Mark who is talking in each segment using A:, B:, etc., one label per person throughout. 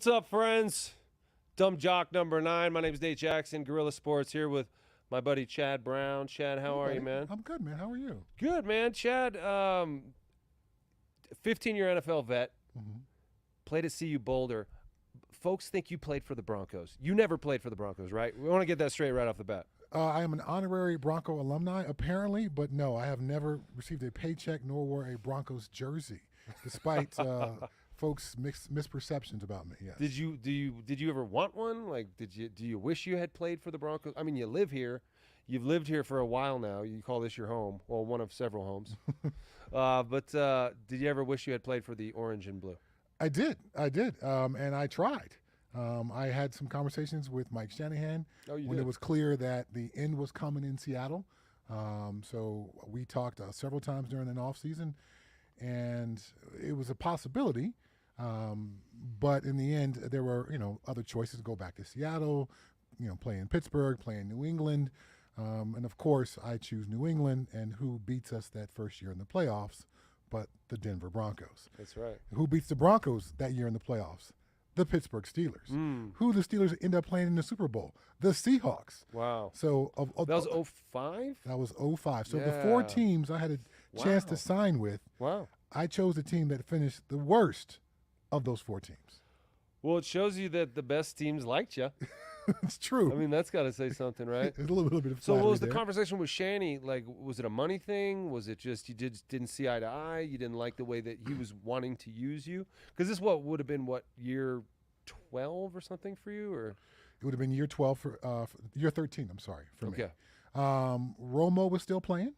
A: What's up, friends? Dumb Jock number 9. My name's Nate Jackson, Gorilla Sports, here with my buddy Chad Brown. Chad, how are you, man?
B: I'm good, man. How are you?
A: Good, man. Chad, 15-year NFL vet, played at CU Boulder. Folks think you played for the Broncos. You never played for the Broncos, right? We want to get that straight right off the bat.
B: I am an honorary Bronco alumni, apparently, but no, I have never received a paycheck nor wore a Broncos jersey, despite folks' misperceptions about me. Yes.
A: Did you ever want one? Like, do you wish you had played for the Broncos? I mean, you live here. You've lived here for a while now. You call this your home. Well, one of several homes. But did you ever wish you had played for the orange and blue?
B: I did, and I tried. I had some conversations with Mike Shanahan when it was clear that the end was coming in Seattle. So we talked several times during an off season, and it was a possibility. But in the end, there were other choices to go back to Seattle, play in Pittsburgh, play in New England, and of course I choose New England. And who beats us that first year in the playoffs? But the Denver Broncos.
A: That's right.
B: Who beats the Broncos that year in the playoffs? The Pittsburgh Steelers. Who the Steelers end up playing in the Super Bowl? The Seahawks.
A: Wow.
B: So
A: that was 05?
B: That was 05. So the four teams I had a chance to sign with, I chose the team that finished the worst of those four teams.
A: Well, it shows you that the best teams liked you.
B: It's true.
A: I mean, that's got to say something, right?
B: There's a little bit of
A: So what was the
B: there.
A: conversation with Shanny? Like, was it a money thing? Was it just you didn't see eye to eye? You didn't like the way that he was wanting to use you? Because this would have been year 12 or something for you? Or
B: it would have been year 12 for year 13, I'm sorry, for me.
A: Okay.
B: Romo was still playing.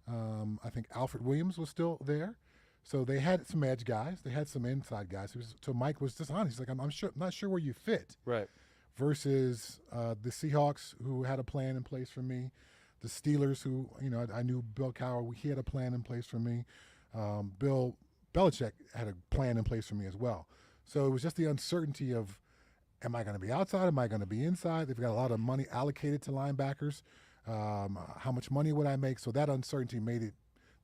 B: I think Alfred Williams was still there. So they had some edge guys. They had some inside guys. So Mike was just honest. He's like, I'm not sure where you fit.
A: Right.
B: Versus the Seahawks, who had a plan in place for me. The Steelers, who, I knew Bill Cowher, he had a plan in place for me. Bill Belichick had a plan in place for me as well. So it was just the uncertainty of, am I going to be outside? Am I going to be inside? They've got a lot of money allocated to linebackers. How much money would I make? So that uncertainty made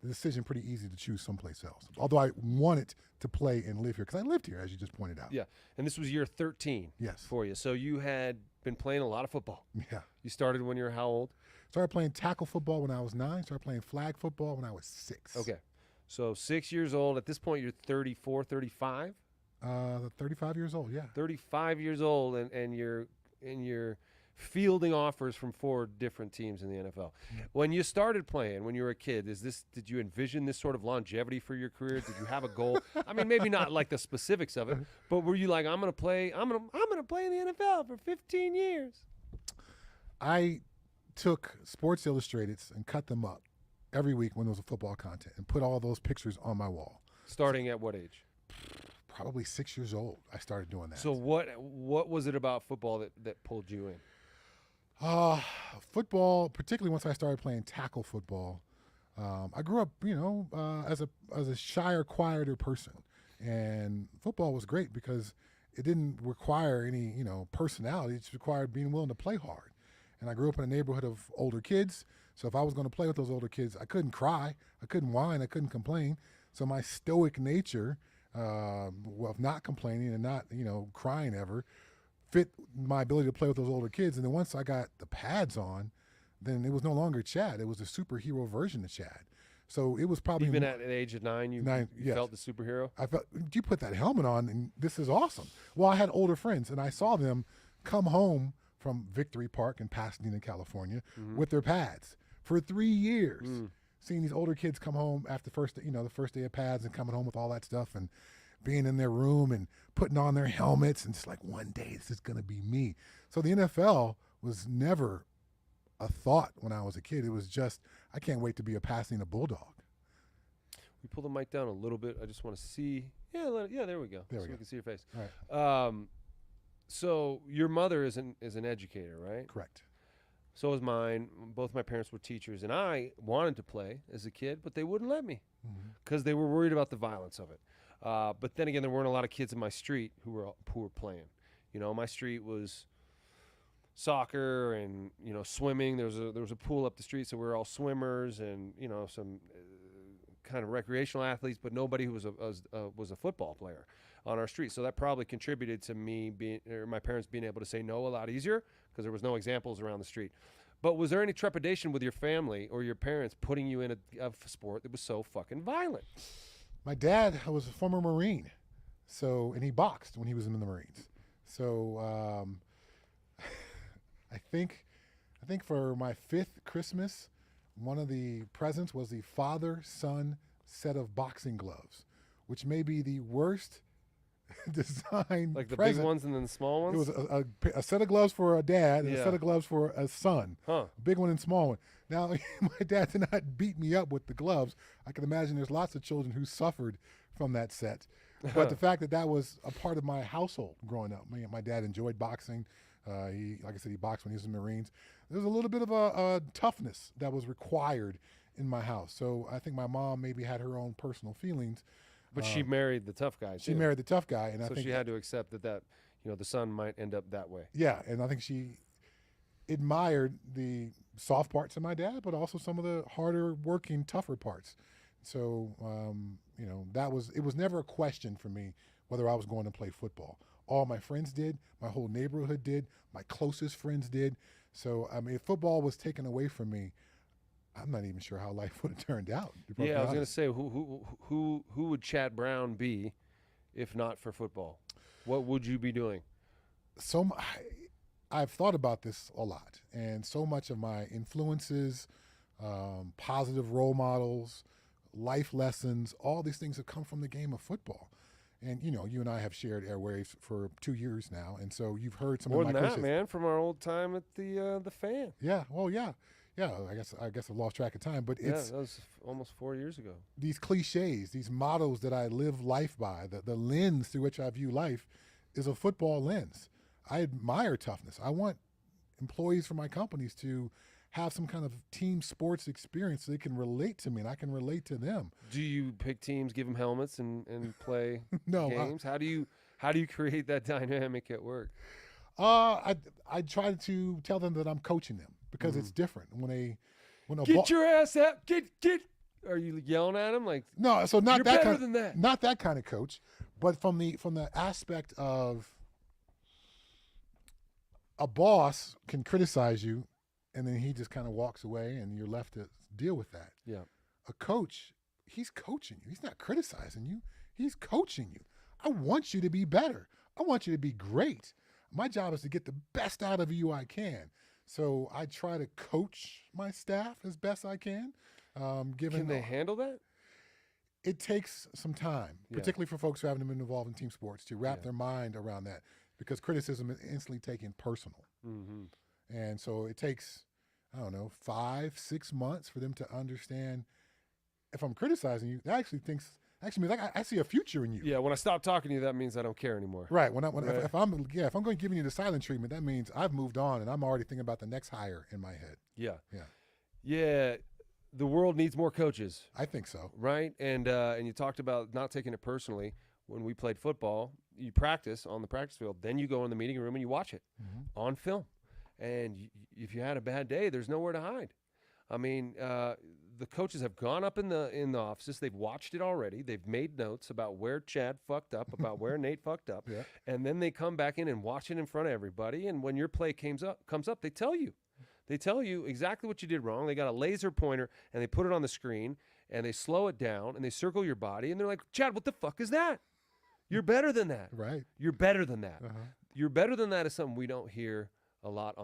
B: the decision pretty easy to choose someplace else. Although I wanted to play and live here because I lived here, as you just pointed out.
A: Yeah, and this was year 13 for you. So you had been playing a lot of football.
B: Yeah.
A: You started when you were how old?
B: Started playing tackle football when I was 9. Started playing flag football when I was 6.
A: Okay. So 6 years old. At this point, you're 34, 35?
B: 35 years old, yeah.
A: 35 years old, and you're fielding offers from 4 different teams in the NFL. When you started playing, when you were a kid, did you envision this sort of longevity for your career? Did you have a goal? I mean, maybe not like the specifics of it, but were you like, I'm going to play in the NFL for 15 years?
B: I took Sports Illustrated and cut them up every week when there was a football content and put all those pictures on my wall.
A: Starting at what age?
B: Probably 6 years old, I started doing that.
A: So what was it about football that pulled you in?
B: Football, particularly once I started playing tackle football. I grew up, as a shyer, quieter person, and football was great because it didn't require any, personality. It just required being willing to play hard. And I grew up in a neighborhood of older kids, so if I was going to play with those older kids, I couldn't cry, I couldn't whine, I couldn't complain. So my stoic nature, of not complaining and not, crying ever, fit my ability to play with those older kids. And then once I got the pads on, then it was no longer Chad. It was a superhero version of Chad. So it was probably
A: even at the age of 9, you felt the superhero.
B: I felt, you put that helmet on, and this is awesome. Well, I had older friends, and I saw them come home from Victory Park in Pasadena, California, with their pads for 3 years. Seeing these older kids come home after the first day of pads and coming home with all that stuff and being in their room and putting on their helmets and just like, one day this is going to be me. So the NFL was never a thought when I was a kid. It was just, I can't wait to be a Pasadena Bulldog.
A: We pull the mic down a little bit. I just want to see. Yeah, there we go.
B: There we
A: so
B: go.
A: We can see your face.
B: All right.
A: So your mother is an educator, right?
B: Correct.
A: So was mine. Both my parents were teachers, and I wanted to play as a kid, but they wouldn't let me because they were worried about the violence of it. But then again, there weren't a lot of kids in my street who were playing. My street was soccer and swimming. There was a pool up the street, so we were all swimmers, and some kind of recreational athletes, but nobody who was a football player on our street. So that probably contributed to me my parents being able to say no a lot easier because there was no examples around the street. But was there any trepidation with your family or your parents putting you in a sport that was so fucking violent?
B: My dad was a former Marine, and he boxed when he was in the Marines. So I think for my 5th Christmas, one of the presents was the father-son set of boxing gloves, which may be the worst design.
A: Like the
B: present.
A: big ones and then the small ones?
B: It was a set of gloves for a dad and a set of gloves for a son.
A: Huh.
B: A big one and small one. Now, my dad did not beat me up with the gloves. I can imagine there's lots of children who suffered from that set. But the fact that was a part of my household growing up. My dad enjoyed boxing. Like I said, he boxed when he was in the Marines. There was a little bit of a toughness that was required in my house. So I think my mom maybe had her own personal feelings.
A: But she married the tough guy, too.
B: She married the tough guy. And
A: so
B: I think
A: she had to accept that the son might end up that way.
B: Yeah, and I think she admired the soft parts of my dad, but also some of the harder working, tougher parts. So, it was never a question for me whether I was going to play football. All my friends did, my whole neighborhood did, my closest friends did. So, if football was taken away from me, I'm not even sure how life would have turned out.
A: Yeah, I was going to say, who would Chad Brown be if not for football? What would you be doing?
B: I've thought about this a lot, and so much of my influences, positive role models, life lessons, all these things have come from the game of football. And, you and I have shared airwaves for 2 years now, and so you've heard some
A: More
B: of my
A: than that,
B: coaches.
A: man, from our old time at the Fan.
B: Yeah, well, yeah. Yeah, I guess I've lost track of time, but it's
A: that was almost 4 years ago.
B: These cliches, these mottos that I live life by, the lens through which I view life is a football lens. I admire toughness. I want employees from my companies to have some kind of team sports experience so they can relate to me and I can relate to them.
A: Do you pick teams, give them helmets, and play
B: No,
A: games? How do you create that dynamic at work?
B: I try to tell them that I'm coaching them because it's different when
A: Get your ass out! Get! Are you yelling at them like?
B: No, so not
A: you're
B: that
A: better
B: kind
A: than that.
B: Not that kind of coach, but from the aspect of a boss can criticize you, and then he just kind of walks away, and you're left to deal with that.
A: Yeah.
B: A coach, he's coaching you. He's not criticizing you. He's coaching you. I want you to be better. I want you to be great. My job is to get the best out of you I can. So I try to coach my staff as best I can. Can
A: they handle that?
B: It takes some time, particularly for folks who haven't been involved in team sports, to wrap their mind around that because criticism is instantly taken personal. Mm-hmm. And so it takes, 5-6 months for them to understand if I'm criticizing you, that actually means I see a future in you.
A: Yeah, when I stop talking to you, that means I don't care anymore.
B: Right. If I'm going to give you the silent treatment, that means I've moved on and I'm already thinking about the next hire in my head.
A: Yeah. The world needs more coaches.
B: I think so.
A: Right? And you talked about not taking it personally. When we played football, you practice on the practice field, then you go in the meeting room and you watch it on film. And if you had a bad day, there's nowhere to hide. I mean, the coaches have gone up in the offices. They've watched it already. They've made notes about where Chad fucked up, about where Nate fucked up. Yeah. And then they come back in and watch it in front of everybody. And when your play comes up, they tell you. They tell you exactly what you did wrong. They got a laser pointer, and they put it on the screen, and they slow it down, and they circle your body, and they're like, Chad, what the fuck is that? You're better than that.
B: Right.
A: You're better than that.
B: Uh-huh.
A: You're better than that is something we don't hear a lot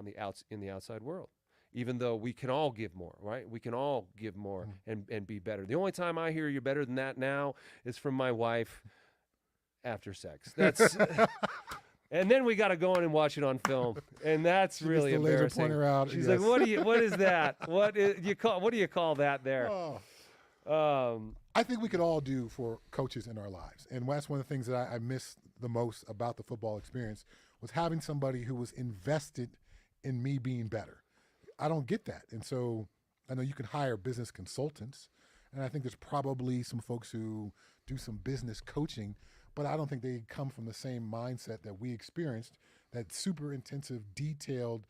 A: in the outside world. Even though we can all give more, right? We can all give more and be better. The only time I hear you're better than that now is from my wife after sex. That's and then we got to go in and watch it on film, and that's
B: She
A: really
B: gets the laser
A: embarrassing.
B: pointer out.
A: She's
B: Yes.
A: like, "What is that? What do you call that there?"
B: I think we could all do for coaches in our lives, and that's one of the things that I miss the most about the football experience was having somebody who was invested in me being better. I don't get that. And so I know you can hire business consultants, and I think there's probably some folks who do some business coaching, but I don't think they come from the same mindset that we experienced, that super intensive, detailed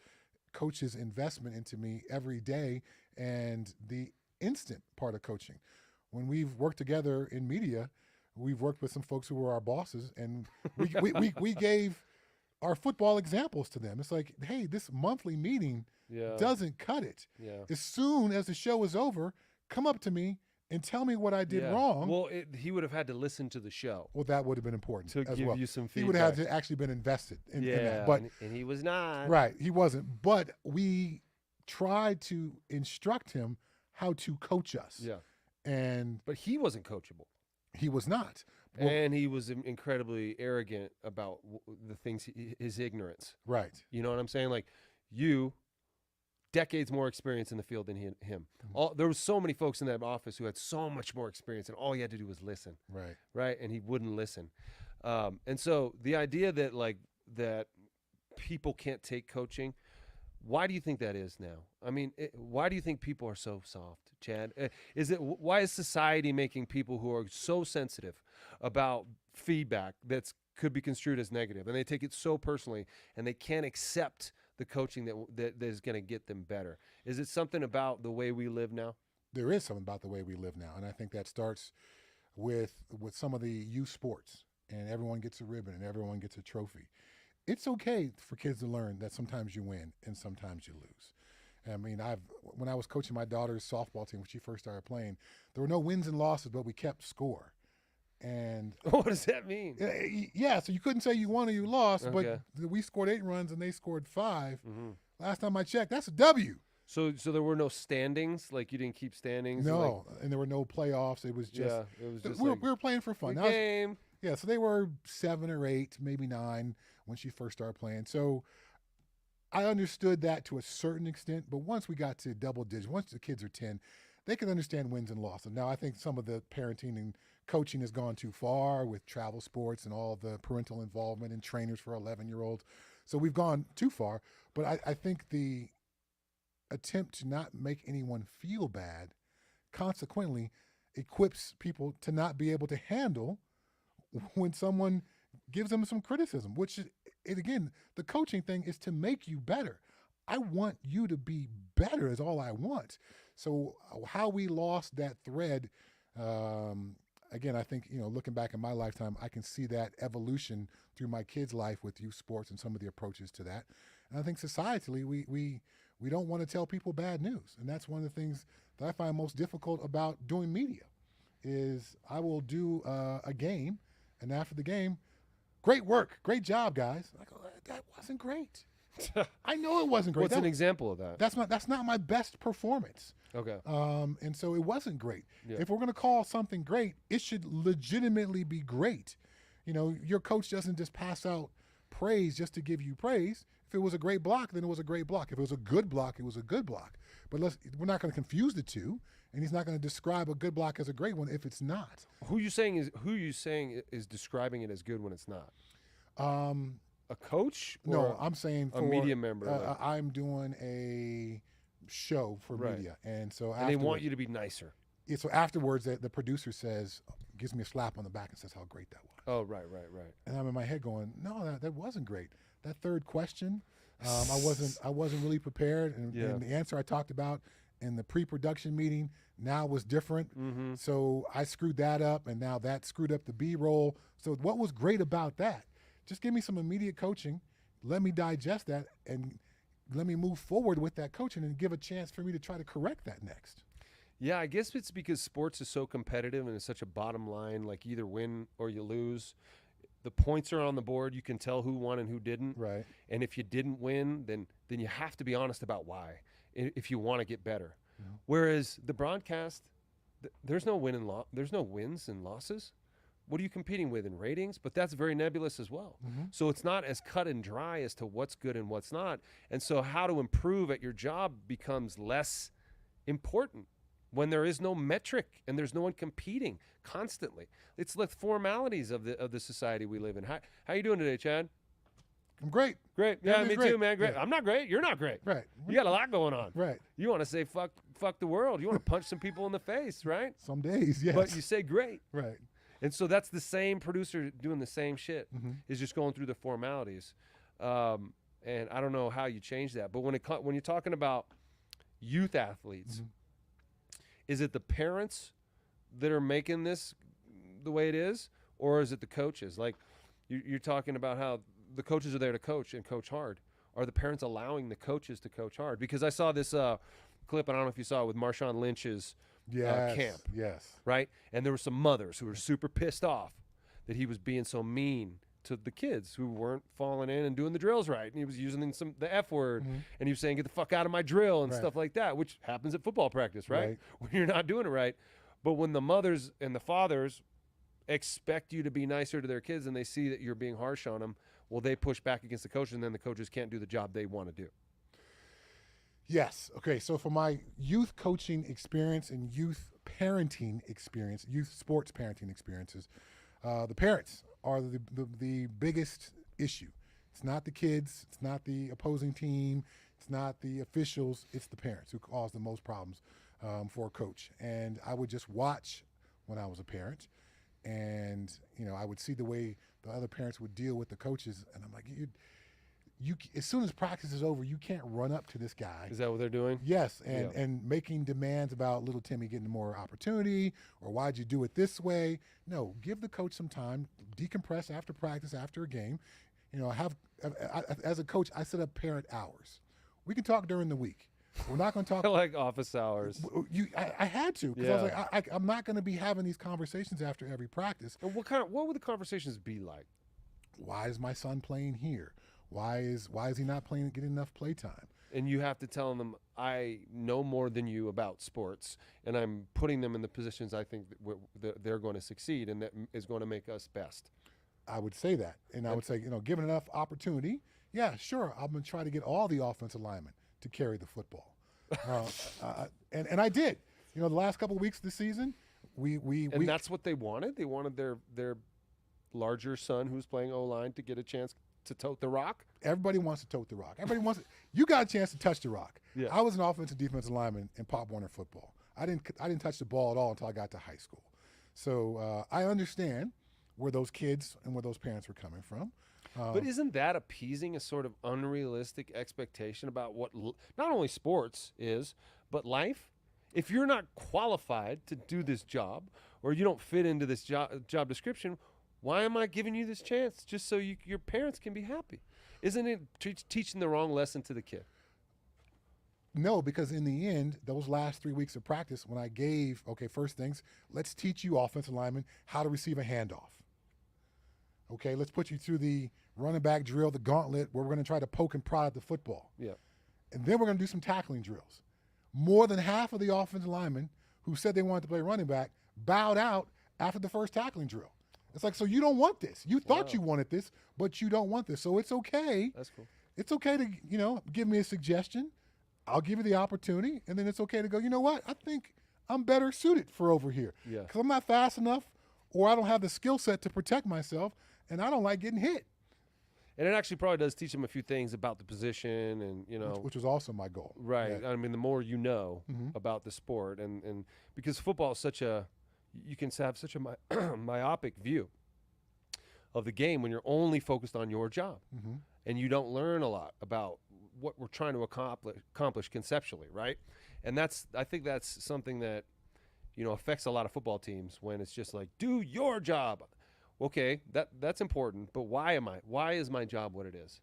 B: coach's investment into me every day and the instant part of coaching. when we've worked together in media, we've worked with some folks who were our bosses, and we gave our football examples to them. It's like, hey, this monthly meeting doesn't cut it.
A: Yeah.
B: As soon as the show is over, come up to me and tell me what I did wrong.
A: Well, he would have had to listen to the show.
B: Well, that would have been important
A: to
B: as
A: give
B: well.
A: you some feedback.
B: He would have to actually been invested in that. But
A: and he was not.
B: Right, he wasn't. But we tried to instruct him how to coach us.
A: Yeah.
B: But
A: he wasn't coachable.
B: He was not.
A: Well, and he was incredibly arrogant about the things, his ignorance.
B: Right.
A: You know what I'm saying? Like, you, decades more experience in the field than him.
B: Mm-hmm.
A: There was so many folks in that office who had so much more experience, and all he had to do was listen.
B: Right.
A: Right? And he wouldn't listen. And so the idea that, like, that people can't take coaching, why do you think that is now? I mean, why do you think people are so soft, Chad? Why is society making people who are so sensitive about feedback that could be construed as negative, and they take it so personally, and they can't accept the coaching that is going to get them better? Is it something about the way we live now?
B: There is something about the way we live now, and I think that starts with some of the youth sports, and everyone gets a ribbon and everyone gets a trophy. It's okay for kids to learn that sometimes you win and sometimes you lose. I mean, when I was coaching my daughter's softball team when she first started playing, there were no wins and losses, but we kept score. And
A: what does that mean?
B: Yeah, so you couldn't say you won or you lost,
A: Okay.
B: but we scored 8 runs and they scored 5.
A: Mm-hmm.
B: Last time I checked, that's a W.
A: So there were no standings, like you didn't keep standings.
B: No, and there were no playoffs. It was just we were playing for fun.
A: Game.
B: Yeah, so they were 7 or 8, maybe 9 when she first started playing. So I understood that to a certain extent, but once we got to double digits, once the kids are 10, they can understand wins and losses. Now, I think some of the parenting and coaching has gone too far with travel sports and all the parental involvement and trainers for 11-year-olds. So we've gone too far. But I think the attempt to not make anyone feel bad consequently equips people to not be able to handle when someone gives them some criticism, which is, again, the coaching thing is to make you better. I want you to be better is all I want. So how we lost that thread, again, I think, looking back in my lifetime, I can see that evolution through my kids' life with youth sports and some of the approaches to that. And I think societally, we don't want to tell people bad news. And that's one of the things that I find most difficult about doing media is I will do a game, and after the game, great work, great job, guys. I go, that wasn't great. I know it wasn't great.
A: What's an example of that?
B: That's not my best performance.
A: Okay.
B: And so it wasn't great.
A: Yeah.
B: If we're going to call something great, it should legitimately be great. Your coach doesn't just pass out praise just to give you praise. If it was a great block, then it was a great block. If it was a good block, it was a good block. But we're not going to confuse the two, and he's not going to describe a good block as a great one if it's not.
A: Who you saying is describing it as good when it's not? A coach? Or
B: No, I'm saying
A: a media member.
B: I'm doing a show for media, and so
A: they want you to be nicer.
B: Yeah, so afterwards, the producer gives me a slap on the back and says how great that was.
A: Oh, right.
B: And I'm in my head going, no, that wasn't great. That third question, I wasn't really prepared, and the answer I talked about in the pre-production meeting now was different.
A: Mm-hmm.
B: So I screwed that up, and now that screwed up the B-roll. So what was great about that? Just give me some immediate coaching, let me digest that, and let me move forward with that coaching and give a chance for me to try to correct that next.
A: Yeah, I guess it's because sports is so competitive and it's such a bottom line, like either win or you lose. The points are on the board. You can tell who won and who didn't.
B: Right.
A: And if you didn't win, then you have to be honest about why if you want to get better. Mm-hmm. Whereas the broadcast, there's no there's no wins and losses. What are you competing with in ratings? But that's very nebulous as well. Mm-hmm. So it's not as cut and dry as to what's good and what's not. And so how to improve at your job becomes less important when there is no metric and there's no one competing constantly. It's the formalities of the society we live in. How you doing today, Chad?
B: I'm great.
A: Great. Yeah, me too, man. Great. Yeah. I'm not great. You're not great.
B: Right.
A: You got a lot going on.
B: Right.
A: You want to say fuck the world. You want to punch some people in the face, right?
B: Some days, yes.
A: But you say great.
B: Right.
A: And so that's the same producer doing the same shit, is just going through the formalities. And I don't know how you change that. But when you're talking about youth athletes, is it the parents that are making this the way it is, or is it the coaches? Like you're talking about how the coaches are there to coach and coach hard. Are the parents allowing the coaches to coach hard? Because I saw this clip, and I don't know if you saw it, with Marshawn Lynch's camp.
B: Yes.
A: Right? And there were some mothers who were super pissed off that he was being so mean to the kids who weren't falling in and doing the drills right. And he was using the F word, and he was saying, get the fuck out of my drill and stuff like that, which happens at football practice, right? When you're not doing it right. But when the mothers and the fathers expect you to be nicer to their kids and they see that you're being harsh on them, well, they push back against the coaches, and then the coaches can't do the job they want to do.
B: Yes. Okay. So for my youth coaching experience and youth parenting experience, youth sports parenting experiences, the parents are the biggest issue. It's not the kids. It's not the opposing team. It's not the officials. It's the parents who cause the most problems for a coach. And I would just watch when I was a parent, and I would see the way the other parents would deal with the coaches, and I'm like, you as soon as practice is over, you can't run up to this guy.
A: Is that what they're doing?
B: Yes, and making demands about little Timmy getting more opportunity, or why'd you do it this way? No, give the coach some time, decompress after practice, after a game. As a coach, I set up parent hours. We can talk during the week. We're not going to talk
A: like office hours.
B: I had to, because I was like, I'm not going to be having these conversations after every practice.
A: And what would the conversations be like?
B: Why is my son playing here? Why is he not getting enough play time?
A: And you have to tell them, I know more than you about sports, and I'm putting them in the positions I think that they're going to succeed, and that is going to make us best.
B: I would say that, and I would say, given enough opportunity, yeah, sure, I'm going to try to get all the offensive linemen to carry the football, and I did. The last couple of weeks of the season, and that's
A: what they wanted. They wanted their larger son who's playing O-line to get a chance to tote the rock.
B: Everybody wants to tote the rock. Everybody wants it. You got a chance to touch the rock.
A: Yeah.
B: I was an offensive defensive lineman in Pop Warner football. I didn't touch the ball at all until I got to high school. So I understand where those kids and where those parents were coming from.
A: But isn't that appeasing a sort of unrealistic expectation about what not only sports is, but life? If you're not qualified to do this job, or you don't fit into this job description, why am I giving you this chance just so your parents can be happy? Isn't it teaching the wrong lesson to the kid?
B: No, because in the end, those last 3 weeks of practice, when I gave, first things, let's teach you offensive linemen how to receive a handoff. Okay, let's put you through the running back drill, the gauntlet, where we're going to try to poke and prod at the football.
A: Yeah.
B: And then we're going to do some tackling drills. More than half of the offensive linemen who said they wanted to play running back bowed out after the first tackling drill. It's like, so you don't want this. You thought you wanted this, but you don't want this. So it's okay.
A: That's cool.
B: It's okay to, give me a suggestion. I'll give you the opportunity. And then it's okay to go, you know what? I think I'm better suited for over here.
A: Yeah.
B: Because I'm not fast enough, or I don't have the skill set to protect myself, and I don't like getting hit.
A: And it actually probably does teach them a few things about the position, and
B: which was also my goal.
A: Right.
B: Yeah.
A: I mean, the more you know about the sport, and because football is you can have such a myopic view of the game when you're only focused on your job, and you don't learn a lot about what we're trying to accomplish conceptually, right? And I think that's something that affects a lot of football teams, when it's just like, do your job. Okay, that's important, but why is my job what it is?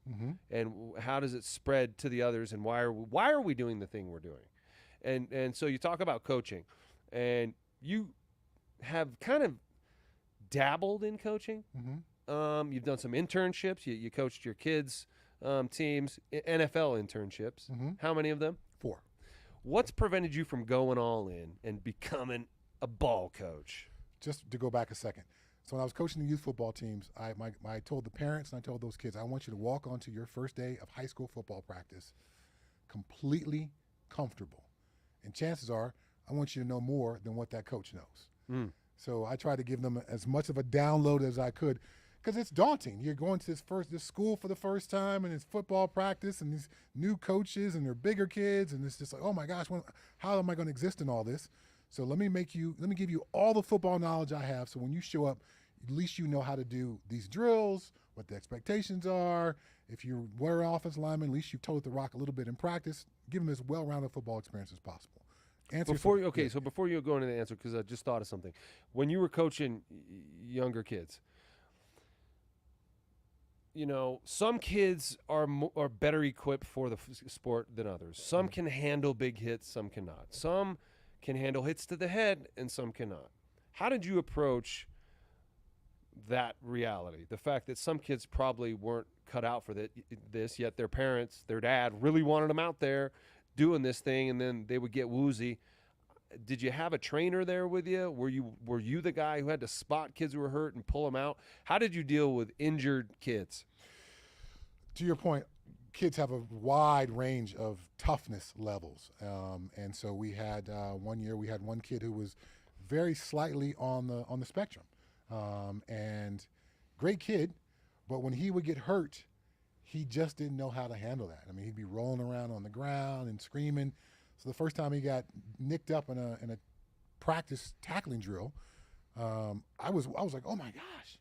A: And how does it spread to the others, and why are we doing the thing we're doing? And so you talk about coaching, and you have kind of dabbled in coaching. You've done some internships. You coached your kids' teams, NFL internships. How many of them?
B: 4.
A: What's prevented you from going all in and becoming a ball coach?
B: Just to go back a second. So when I was coaching the youth football teams, I told the parents and I told those kids, I want you to walk onto your first day of high school football practice completely comfortable. And chances are, I want you to know more than what that coach knows. So I tried to give them as much of a download as I could, because it's daunting. You're going to this school for the first time, and it's football practice, and these new coaches, and they're bigger kids, and it's just like, oh my gosh, how am I going to exist in all this? So let me give you all the football knowledge I have, so when you show up, at least you know how to do these drills, what the expectations are. If you were an offensive lineman, at least you've toted the rock a little bit in practice. Give them as well-rounded football experience as possible. answer
A: So before you go into the answer, because I just thought of something. When you were coaching younger kids, some kids are better equipped for the sport than others. Some can handle big hits, some cannot. Some can handle hits to the head, and some cannot. How did you approach that reality? The fact that some kids probably weren't cut out for this, yet their parents, their dad, really wanted them out there doing this thing, and then they would get woozy. Did you have a trainer there with you? Were you the guy who had to spot kids who were hurt and pull them out? How did you deal with injured kids?
B: To your point, kids have a wide range of toughness levels, and so we had one year we had one kid who was very slightly on the spectrum, and great kid, but when he would get hurt, he just didn't know how to handle that. I mean, he'd be rolling around on the ground and screaming. So the first time he got nicked up in a practice tackling drill, I was like, oh my gosh,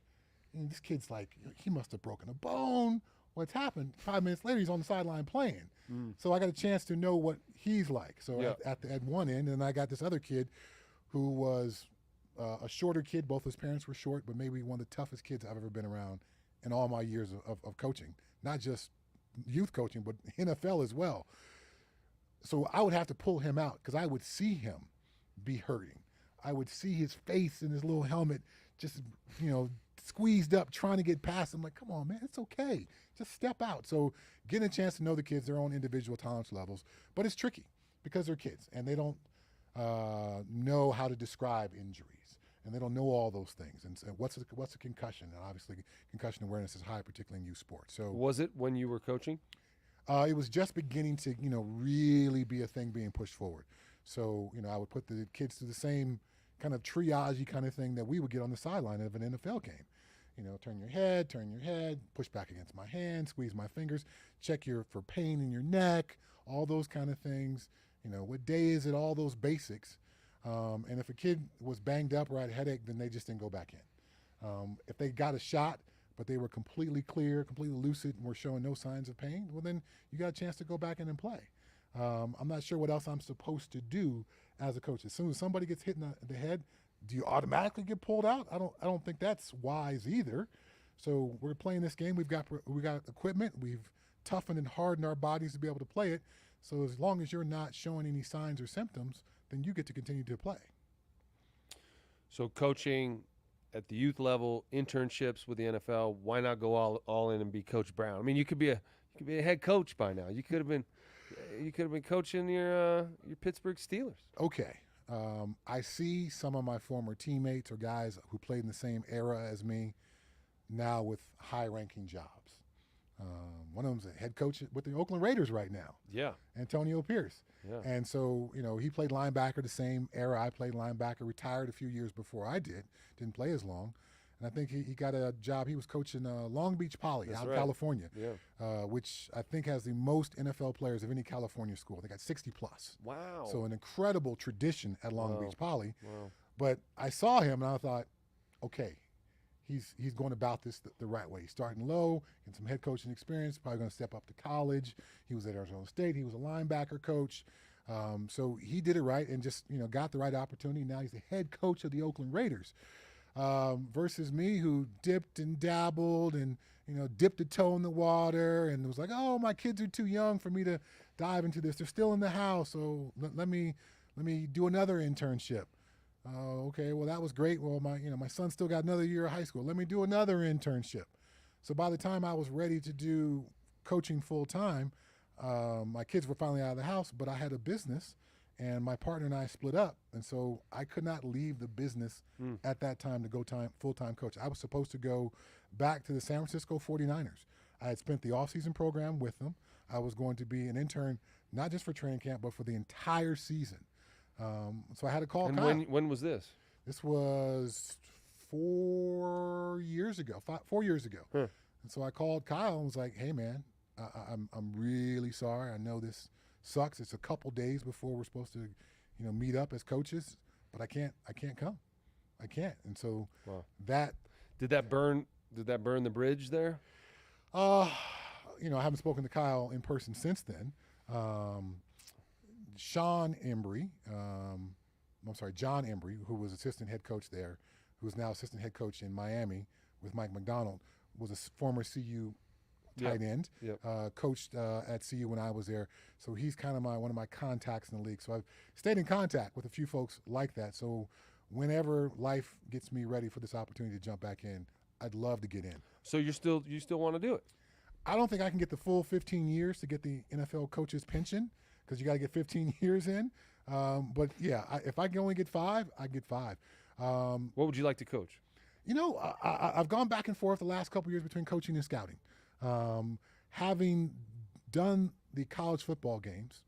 B: and this kid's like, he must have broken a bone. What's happened? 5 minutes later, he's on the sideline playing. So I got a chance to know what he's like. So at one end, and I got this other kid who was a shorter kid. Both his parents were short, but maybe one of the toughest kids I've ever been around in all my years of coaching, not just youth coaching, but NFL as well. So I would have to pull him out because I would see him be hurting. I would see his face in his little helmet just, squeezed up trying to get past him. Like, come on, man, it's okay. Just step out. So getting a chance to know the kids, their own individual tolerance levels. But it's tricky because they're kids and they don't know how to describe injuries. And they don't know all those things. And so what's a concussion? And obviously concussion awareness is high, particularly in youth sports. So
A: was it when you were coaching?
B: It was just beginning to, really be a thing being pushed forward. So, I would put the kids through the same kind of triage-y kind of thing that we would get on the sideline of an NFL game. Turn your head, push back against my hand, squeeze my fingers, check for pain in your neck, all those kind of things. What day is it, all those basics. And if a kid was banged up or had a headache, then they just didn't go back in. If they got a shot, but they were completely clear, completely lucid, and were showing no signs of pain, well, then you got a chance to go back in and play. I'm not sure what else I'm supposed to do as a coach. As soon as somebody gets hit in the head, do you automatically get pulled out? I don't think that's wise either. So we're playing this game. We got equipment. We've toughened and hardened our bodies to be able to play it. So as long as you're not showing any signs or symptoms, then you get to continue to play.
A: So coaching at the youth level, internships with the NFL, why not go all in and be Coach Brown? I mean, you could be a head coach by now. You could have been coaching your Pittsburgh Steelers.
B: Okay. I see some of my former teammates or guys who played in the same era as me now with high-ranking jobs. One of them's a head coach with the Oakland Raiders right now.
A: Yeah.
B: Antonio Pierce.
A: Yeah.
B: And so, he played linebacker the same era I played linebacker, retired a few years before I did, didn't play as long. And I think he got a job. He was coaching Long Beach Poly out in California, which I think has the most NFL players of any California school. They got 60 plus.
A: Wow.
B: So an incredible tradition at Long Beach Poly.
A: Wow.
B: But I saw him and I thought, okay, he's going about this the right way. He's starting low, getting some head coaching experience, probably going to step up to college. He was at Arizona State. He was a linebacker coach. So he did it right and just, got the right opportunity. Now he's the head coach of the Oakland Raiders. Versus me, who dipped and dabbled and dipped a toe in the water and was like, oh, my kids are too young for me to dive into this. They're still in the house, so let me do another internship. Okay, well that was great. Well, my son still got another year of high school. Let me do another internship. So by the time I was ready to do coaching full time, my kids were finally out of the house, but I had a business. And my partner and I split up, and so I could not leave the business at that time to go full-time coach. I was supposed to go back to the San Francisco 49ers. I had spent the off-season program with them. I was going to be an intern, not just for training camp, but for the entire season. So I had to call
A: and
B: Kyle.
A: When was this?
B: This was 4 years ago, 4 years ago.
A: Huh.
B: And so I called Kyle and was like, hey, man, I'm really sorry. I know this sucks. It's a couple days before we're supposed to, meet up as coaches, but I can't come. I can't. And so that
A: did that burn the bridge there?
B: I haven't spoken to Kyle in person since then. John Embry, who was assistant head coach there, who is now assistant head coach in Miami with Mike McDonald, was a former CU tight end, coached at CU when I was there. So he's kind of one of my contacts in the league. So I've stayed in contact with a few folks like that. So whenever life gets me ready for this opportunity to jump back in, I'd love to get in.
A: So you still want to do it?
B: I don't think I can get the full 15 years to get the NFL coach's pension, because you got to get 15 years in. But yeah, if I can only get 5, I get 5.
A: What would you like to coach?
B: I've gone back and forth the last couple years between coaching and scouting. Having done the college football games,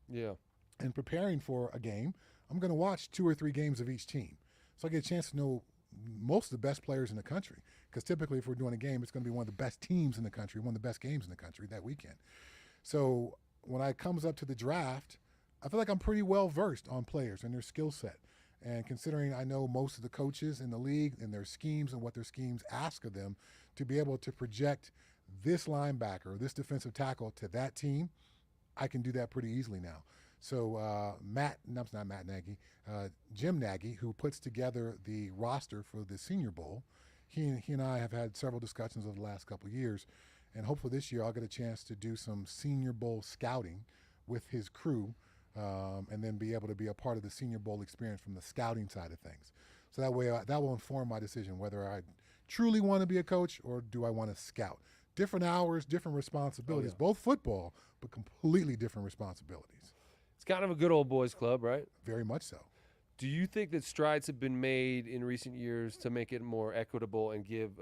B: and preparing for a game, I'm going to watch 2 or 3 games of each team, so I get a chance to know most of the best players in the country. Because typically, if we're doing a game, it's going to be one of the best teams in the country, one of the best games in the country that weekend. So when it comes up to the draft, I feel like I'm pretty well versed on players and their skill set. And considering I know most of the coaches in the league and their schemes and what their schemes ask of them, to be able to project this linebacker, this defensive tackle to that team, I can do that pretty easily now. So Jim Nagy, who puts together the roster for the Senior Bowl, he and I have had several discussions over the last couple of years, and hopefully this year I'll get a chance to do some Senior Bowl scouting with his crew, and then be able to be a part of the Senior Bowl experience from the scouting side of things. So that way, that will inform my decision whether I truly want to be a coach or do I want to scout. Different hours, different responsibilities, both football, but completely different responsibilities.
A: It's kind of a good old boys club, right?
B: Very much so.
A: Do you think that strides have been made in recent years to make it more equitable and give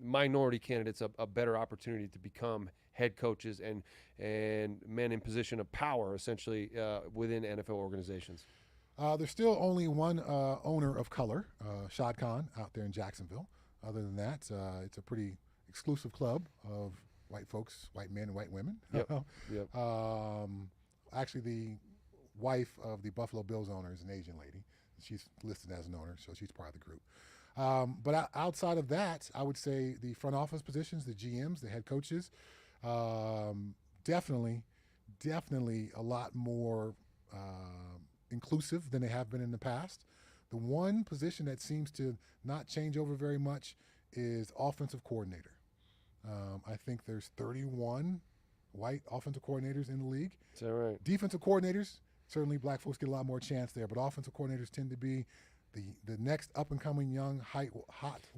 A: minority candidates a better opportunity to become head coaches and men in position of power, essentially, within NFL organizations?
B: There's still only one owner of color, Shad Khan, out there in Jacksonville. Other than that, it's a pretty exclusive club of white folks, white men and white women. Actually, the wife of the Buffalo Bills owner is an Asian lady. She's listed as an owner, so she's part of the group. But outside of that, I would say the front office positions, the GMs, the head coaches, definitely a lot more inclusive than they have been in the past. The one position that seems to not change over very much is offensive coordinator. I think there's 31 white offensive coordinators in the league.
A: Is that right?
B: Defensive coordinators, certainly black folks get a lot more chance there, but offensive coordinators tend to be the next up-and-coming young, hot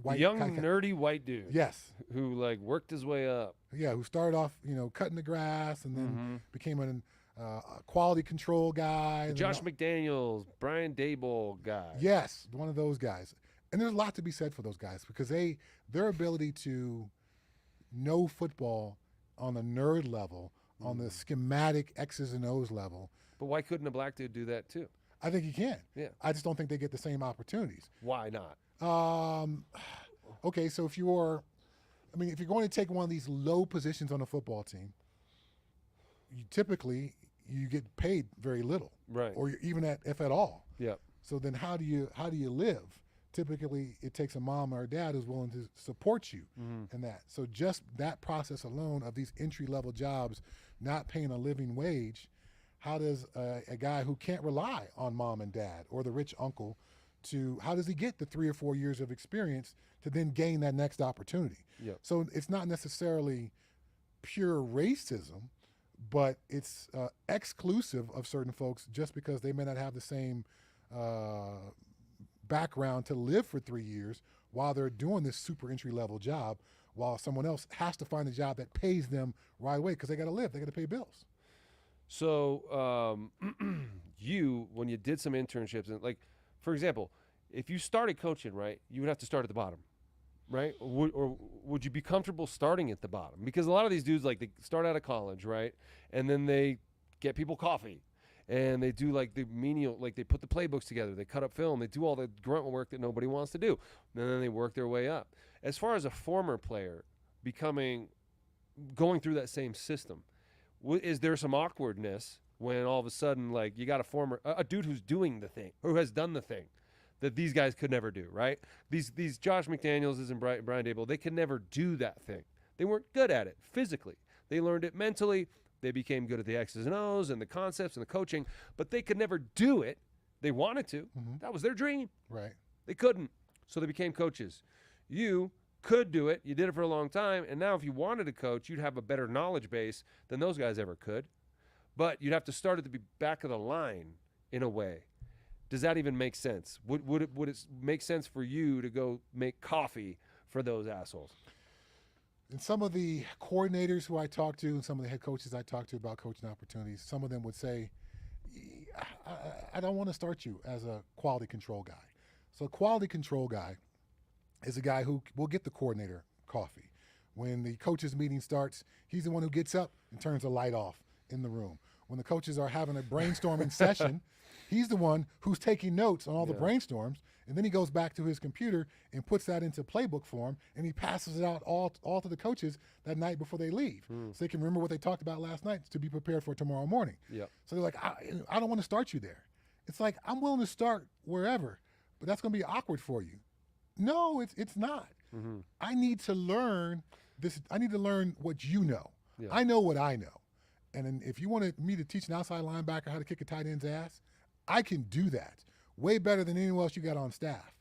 B: white.
A: Nerdy white dude.
B: Yes.
A: Who, worked his way up.
B: Yeah, who started off, cutting the grass and then became a quality control guy.
A: Josh McDaniels, Brian Daboll guy.
B: Yes, one of those guys. And there's a lot to be said for those guys because their ability to know football on a nerd level, on the schematic X's and O's level.
A: But why couldn't a black dude do that too?
B: I think he can.
A: Yeah.
B: I just don't think they get the same opportunities.
A: Why not?
B: Okay, so if you're going to take one of these low positions on a football team, typically you get paid very little.
A: Right.
B: Or even if at all.
A: Yeah.
B: So then how do you live? Typically, it takes a mom or a dad who's willing to support you in that. So just that process alone of these entry-level jobs not paying a living wage, how does a guy who can't rely on mom and dad or the rich uncle how does he get the 3 or 4 years of experience to then gain that next opportunity?
A: Yep.
B: So it's not necessarily pure racism, but it's exclusive of certain folks just because they may not have the same background to live for 3 years while they're doing this super entry level job, while someone else has to find a job that pays them right away because they got to live, they got to pay bills.
A: So when you did some internships, and for example, if you started coaching, right, you would have to start at the bottom, right? Or would you be comfortable starting at the bottom? Because a lot of these dudes, they start out of college, right, and then they get people coffee. And they do the menial, they put the playbooks together, they cut up film, they do all the grunt work that nobody wants to do. And then they work their way up. As far as a former player going through that same system, is there some awkwardness when all of a sudden, you got a dude who's doing the thing, who has done the thing that these guys could never do, right? These Josh McDaniels and Brian Daboll, they could never do that thing. They weren't good at it physically. They learned it mentally. They became good at the X's and O's and the concepts and the coaching, but they could never do it. They wanted to. That was their dream.
B: Right.
A: They couldn't. So they became coaches. You could do it. You did it for a long time. And now if you wanted to coach, you'd have a better knowledge base than those guys ever could. But you'd have to start at the back of the line in a way. Does that even make sense? Would it make sense for you to go make coffee for those assholes?
B: And some of the coordinators who I talk to and some of the head coaches I talk to about coaching opportunities, some of them would say, I don't want to start you as a quality control guy. So a quality control guy is a guy who will get the coordinator coffee. When the coaches meeting starts, he's the one who gets up and turns the light off in the room. When the coaches are having a brainstorming session, he's the one who's taking notes on all the brainstorms, and then he goes back to his computer and puts that into playbook form, and he passes it out all to the coaches that night before they leave, so they can remember what they talked about last night to be prepared for tomorrow morning.
A: Yep.
B: So they're like, I don't want to start you there. It's like, I'm willing to start wherever, but that's going to be awkward for you. No, it's not. I need to learn this. I need to learn what you know.
A: Yeah.
B: I know what I know. And then if you wanted me to teach an outside linebacker how to kick a tight end's ass, I can do that way better than anyone else you got on staff.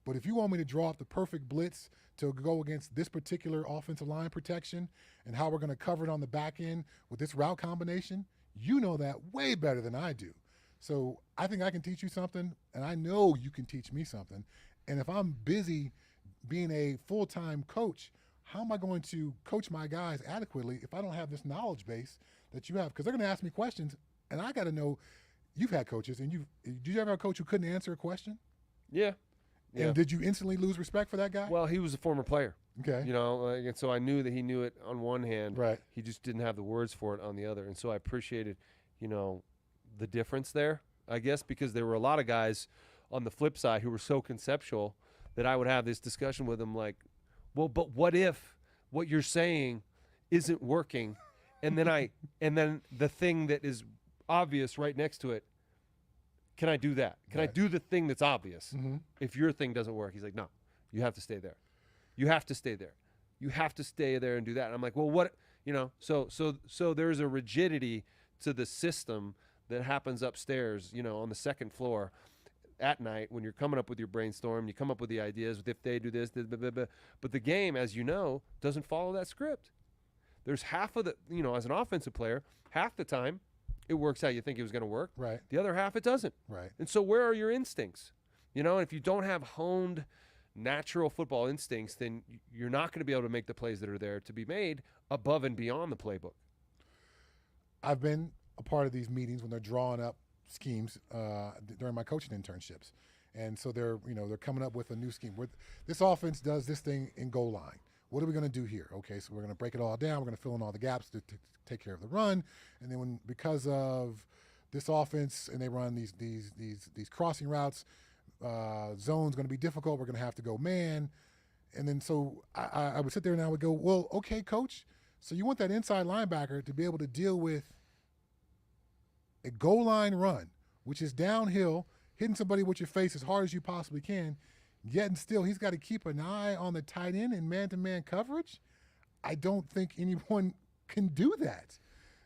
B: But if you want me to draw up the perfect blitz to go against this particular offensive line protection and how we're going to cover it on the back end with this route combination, you know that way better than I do. So I think I can teach you something, and I know you can teach me something. And if I'm busy being a full-time coach, how am I going to coach my guys adequately if I don't have this knowledge base that you have? Because they're going to ask me questions, and I got to know. You've had coaches, and did you ever have a coach who couldn't answer a question?
A: Yeah.
B: And did you instantly lose respect for that guy?
A: Well, he was a former player.
B: Okay.
A: You know, and so I knew that he knew it on one hand.
B: Right.
A: He just didn't have the words for it on the other. And so I appreciated, the difference there, I guess, because there were a lot of guys on the flip side who were so conceptual that I would have this discussion with them like, well, but what if what you're saying isn't working? And then the thing that is obvious right next to it, can I do that? Can I do the thing that's obvious if your thing doesn't work? He's like, no, you have to stay there. You have to stay there. You have to stay there and do that. And I'm like, well, what, so there's a rigidity to the system that happens upstairs, on the second floor at night when you're coming up with your brainstorm, you come up with the ideas, if they do this, but the game, as you know, doesn't follow that script. There's half of the, as an offensive player, half the time it works how you think it was going to work.
B: Right.
A: The other half it doesn't.
B: Right. And
A: so where are your instincts? And if you don't have honed natural football instincts, then you're not going to be able to make the plays that are there to be made above and beyond the playbook.
B: I've been a part of these meetings when they're drawing up schemes during my coaching internships. And so they're coming up with a new scheme. This offense does this thing in goal line. What are we going to do here? Okay, so we're going to break it all down. We're going to fill in all the gaps to take care of the run. And then because of this offense and they run these crossing routes, zone's going to be difficult. We're going to have to go man. And then so I would sit there and I would go, well, okay, coach. So you want that inside linebacker to be able to deal with a goal line run, which is downhill, hitting somebody with your face as hard as you possibly can, yet and still he's got to keep an eye on the tight end in man-to-man coverage? I don't think anyone can do that.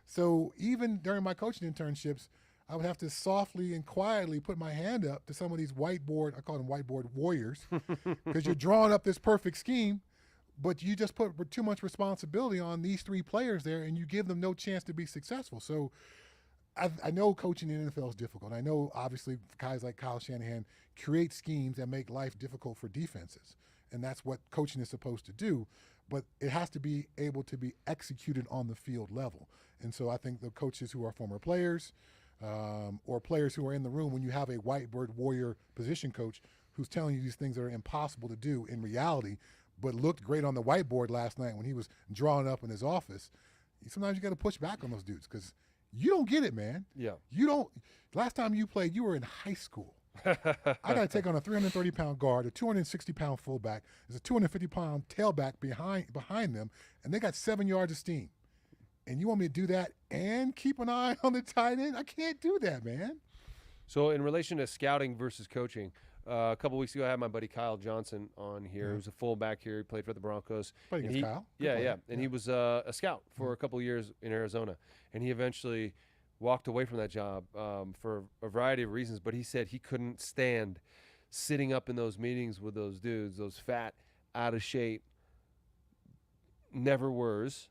B: So even during my coaching internships, I would have to softly and quietly put my hand up to some of these whiteboard, I call them whiteboard warriors, because you're drawing up this perfect scheme, but you just put too much responsibility on these three players there and you give them no chance to be successful. So I know coaching in the NFL is difficult. I know, obviously, guys like Kyle Shanahan create schemes that make life difficult for defenses, and that's what coaching is supposed to do, but it has to be able to be executed on the field level. And so I think the coaches who are former players or players who are in the room, when you have a whiteboard warrior position coach who's telling you these things that are impossible to do in reality, but looked great on the whiteboard last night when he was drawing up in his office, sometimes you got to push back on those dudes because you don't get it, man.
A: Yeah.
B: You don't. Last time you played, you were in high school. I got to take on a 330-pound guard, a 260-pound fullback. There's a 250-pound tailback behind them, and they got 7 yards of steam. And you want me to do that and keep an eye on the tight end? I can't do that, man.
A: So in relation to scouting versus coaching, A couple weeks ago, I had my buddy Kyle Johnson on here. He was a fullback here. He played for the Broncos.
B: Played against Kyle. Good
A: Yeah,
B: player.
A: yeah. And he was a scout for a couple years in Arizona. And he eventually walked away from that job for a variety of reasons. But he said he couldn't stand sitting up in those meetings with those dudes, those fat, out of shape, never wers,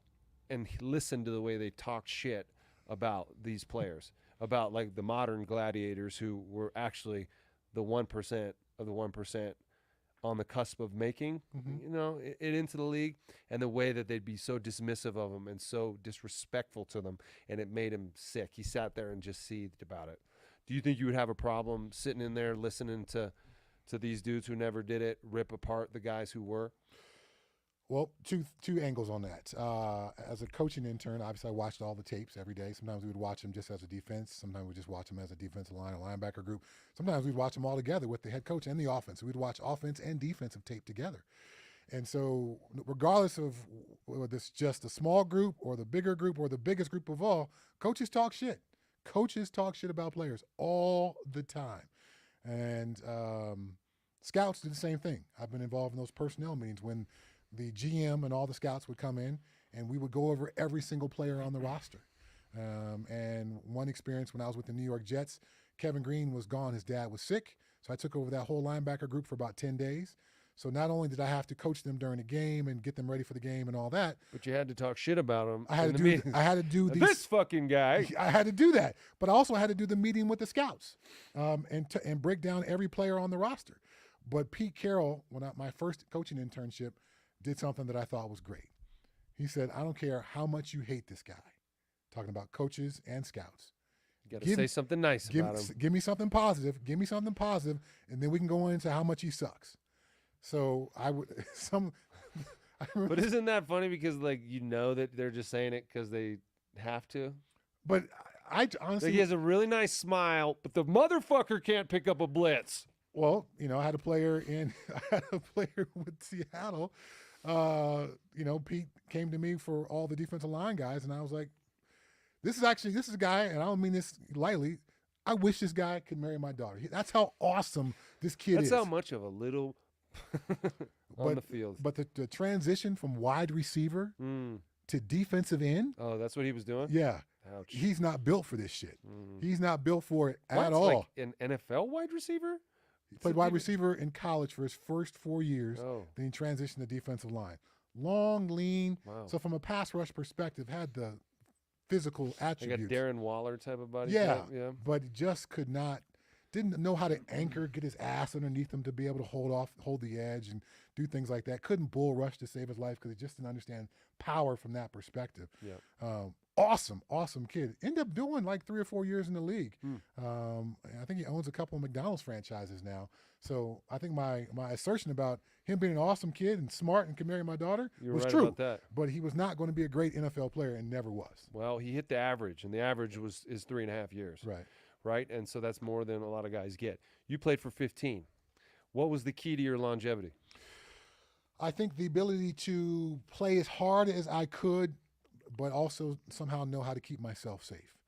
A: and he listened to the way they talk shit about these players, about like the modern gladiators who were actually the 1% of the 1% on the cusp of making, it into the league, and the way that they'd be so dismissive of them and so disrespectful to them, and it made him sick. He sat there and just seethed about it. Do you think you would have a problem sitting in there listening to these dudes who never did it rip apart the guys who were?
B: Well, two angles on that. As a coaching intern, obviously I watched all the tapes every day. Sometimes we would watch them just as a defense. Sometimes we just watch them as a defensive line, a linebacker group. Sometimes we'd watch them all together with the head coach and the offense. We'd watch offense and defensive tape together. And so regardless of whether it's just a small group or the bigger group or the biggest group of all, coaches talk shit. Coaches talk shit about players all the time. And scouts do the same thing. I've been involved in those personnel meetings when the GM and all the scouts would come in, and we would go over every single player on the roster. And one experience when I was with the New York Jets, Kevin Green was gone. His dad was sick, so I took over that whole linebacker group for about 10 days. So not only did I have to coach them during the game and get them ready for the game and all that,
A: but you had to talk shit about them.
B: I had to do
A: this fucking guy.
B: I had to do that, but I also had to do the meeting with the scouts and break down every player on the roster. But Pete Carroll, my first coaching internship, did something that I thought was great. He said, "I don't care how much you hate this guy," talking about coaches and scouts.
A: You got to say something nice about him.
B: Give me something positive. Give me something positive, and then we can go into how much he sucks. So I would
A: But isn't that funny because that they're just saying it because they have to?
B: But I honestly,
A: he has a really nice smile, but the motherfucker can't pick up a blitz.
B: Well, I had a player with Seattle. Pete came to me for all the defensive line guys, and I was like, this is a guy, and I don't mean this lightly, I wish this guy could marry my daughter. That's how awesome this kid is.
A: That's how much of a little on the field.
B: But the transition from wide receiver to defensive end.
A: Oh, that's what he was doing?
B: Yeah.
A: Ouch.
B: He's not built for this shit. He's not built for it at all.
A: Like an NFL wide receiver?
B: He played wide receiver in college for his first 4 years.
A: Oh.
B: Then he transitioned to defensive line. Long, lean.
A: Wow.
B: So from a pass rush perspective, had the physical attributes.
A: Like a Darren Waller type of body.
B: Yeah,
A: type? Yeah.
B: But just didn't know how to anchor, get his ass underneath him to be able to hold the edge and do things like that. Couldn't bull rush to save his life because he just didn't understand power from that perspective.
A: Yeah.
B: Awesome kid. Ended up doing like 3 or 4 years in the league. I think he owns a couple of McDonald's franchises now. So I think my assertion about him being an awesome kid and smart and can marry my daughter was
A: right
B: true.
A: About that.
B: But he was not going to be a great NFL player and never was.
A: Well, he hit the average, and the average is 3.5 years. Right. And so that's more than a lot of guys get. You played for 15. What was the key to your longevity?
B: I think the ability to play as hard as I could, but also somehow know how to keep myself safe.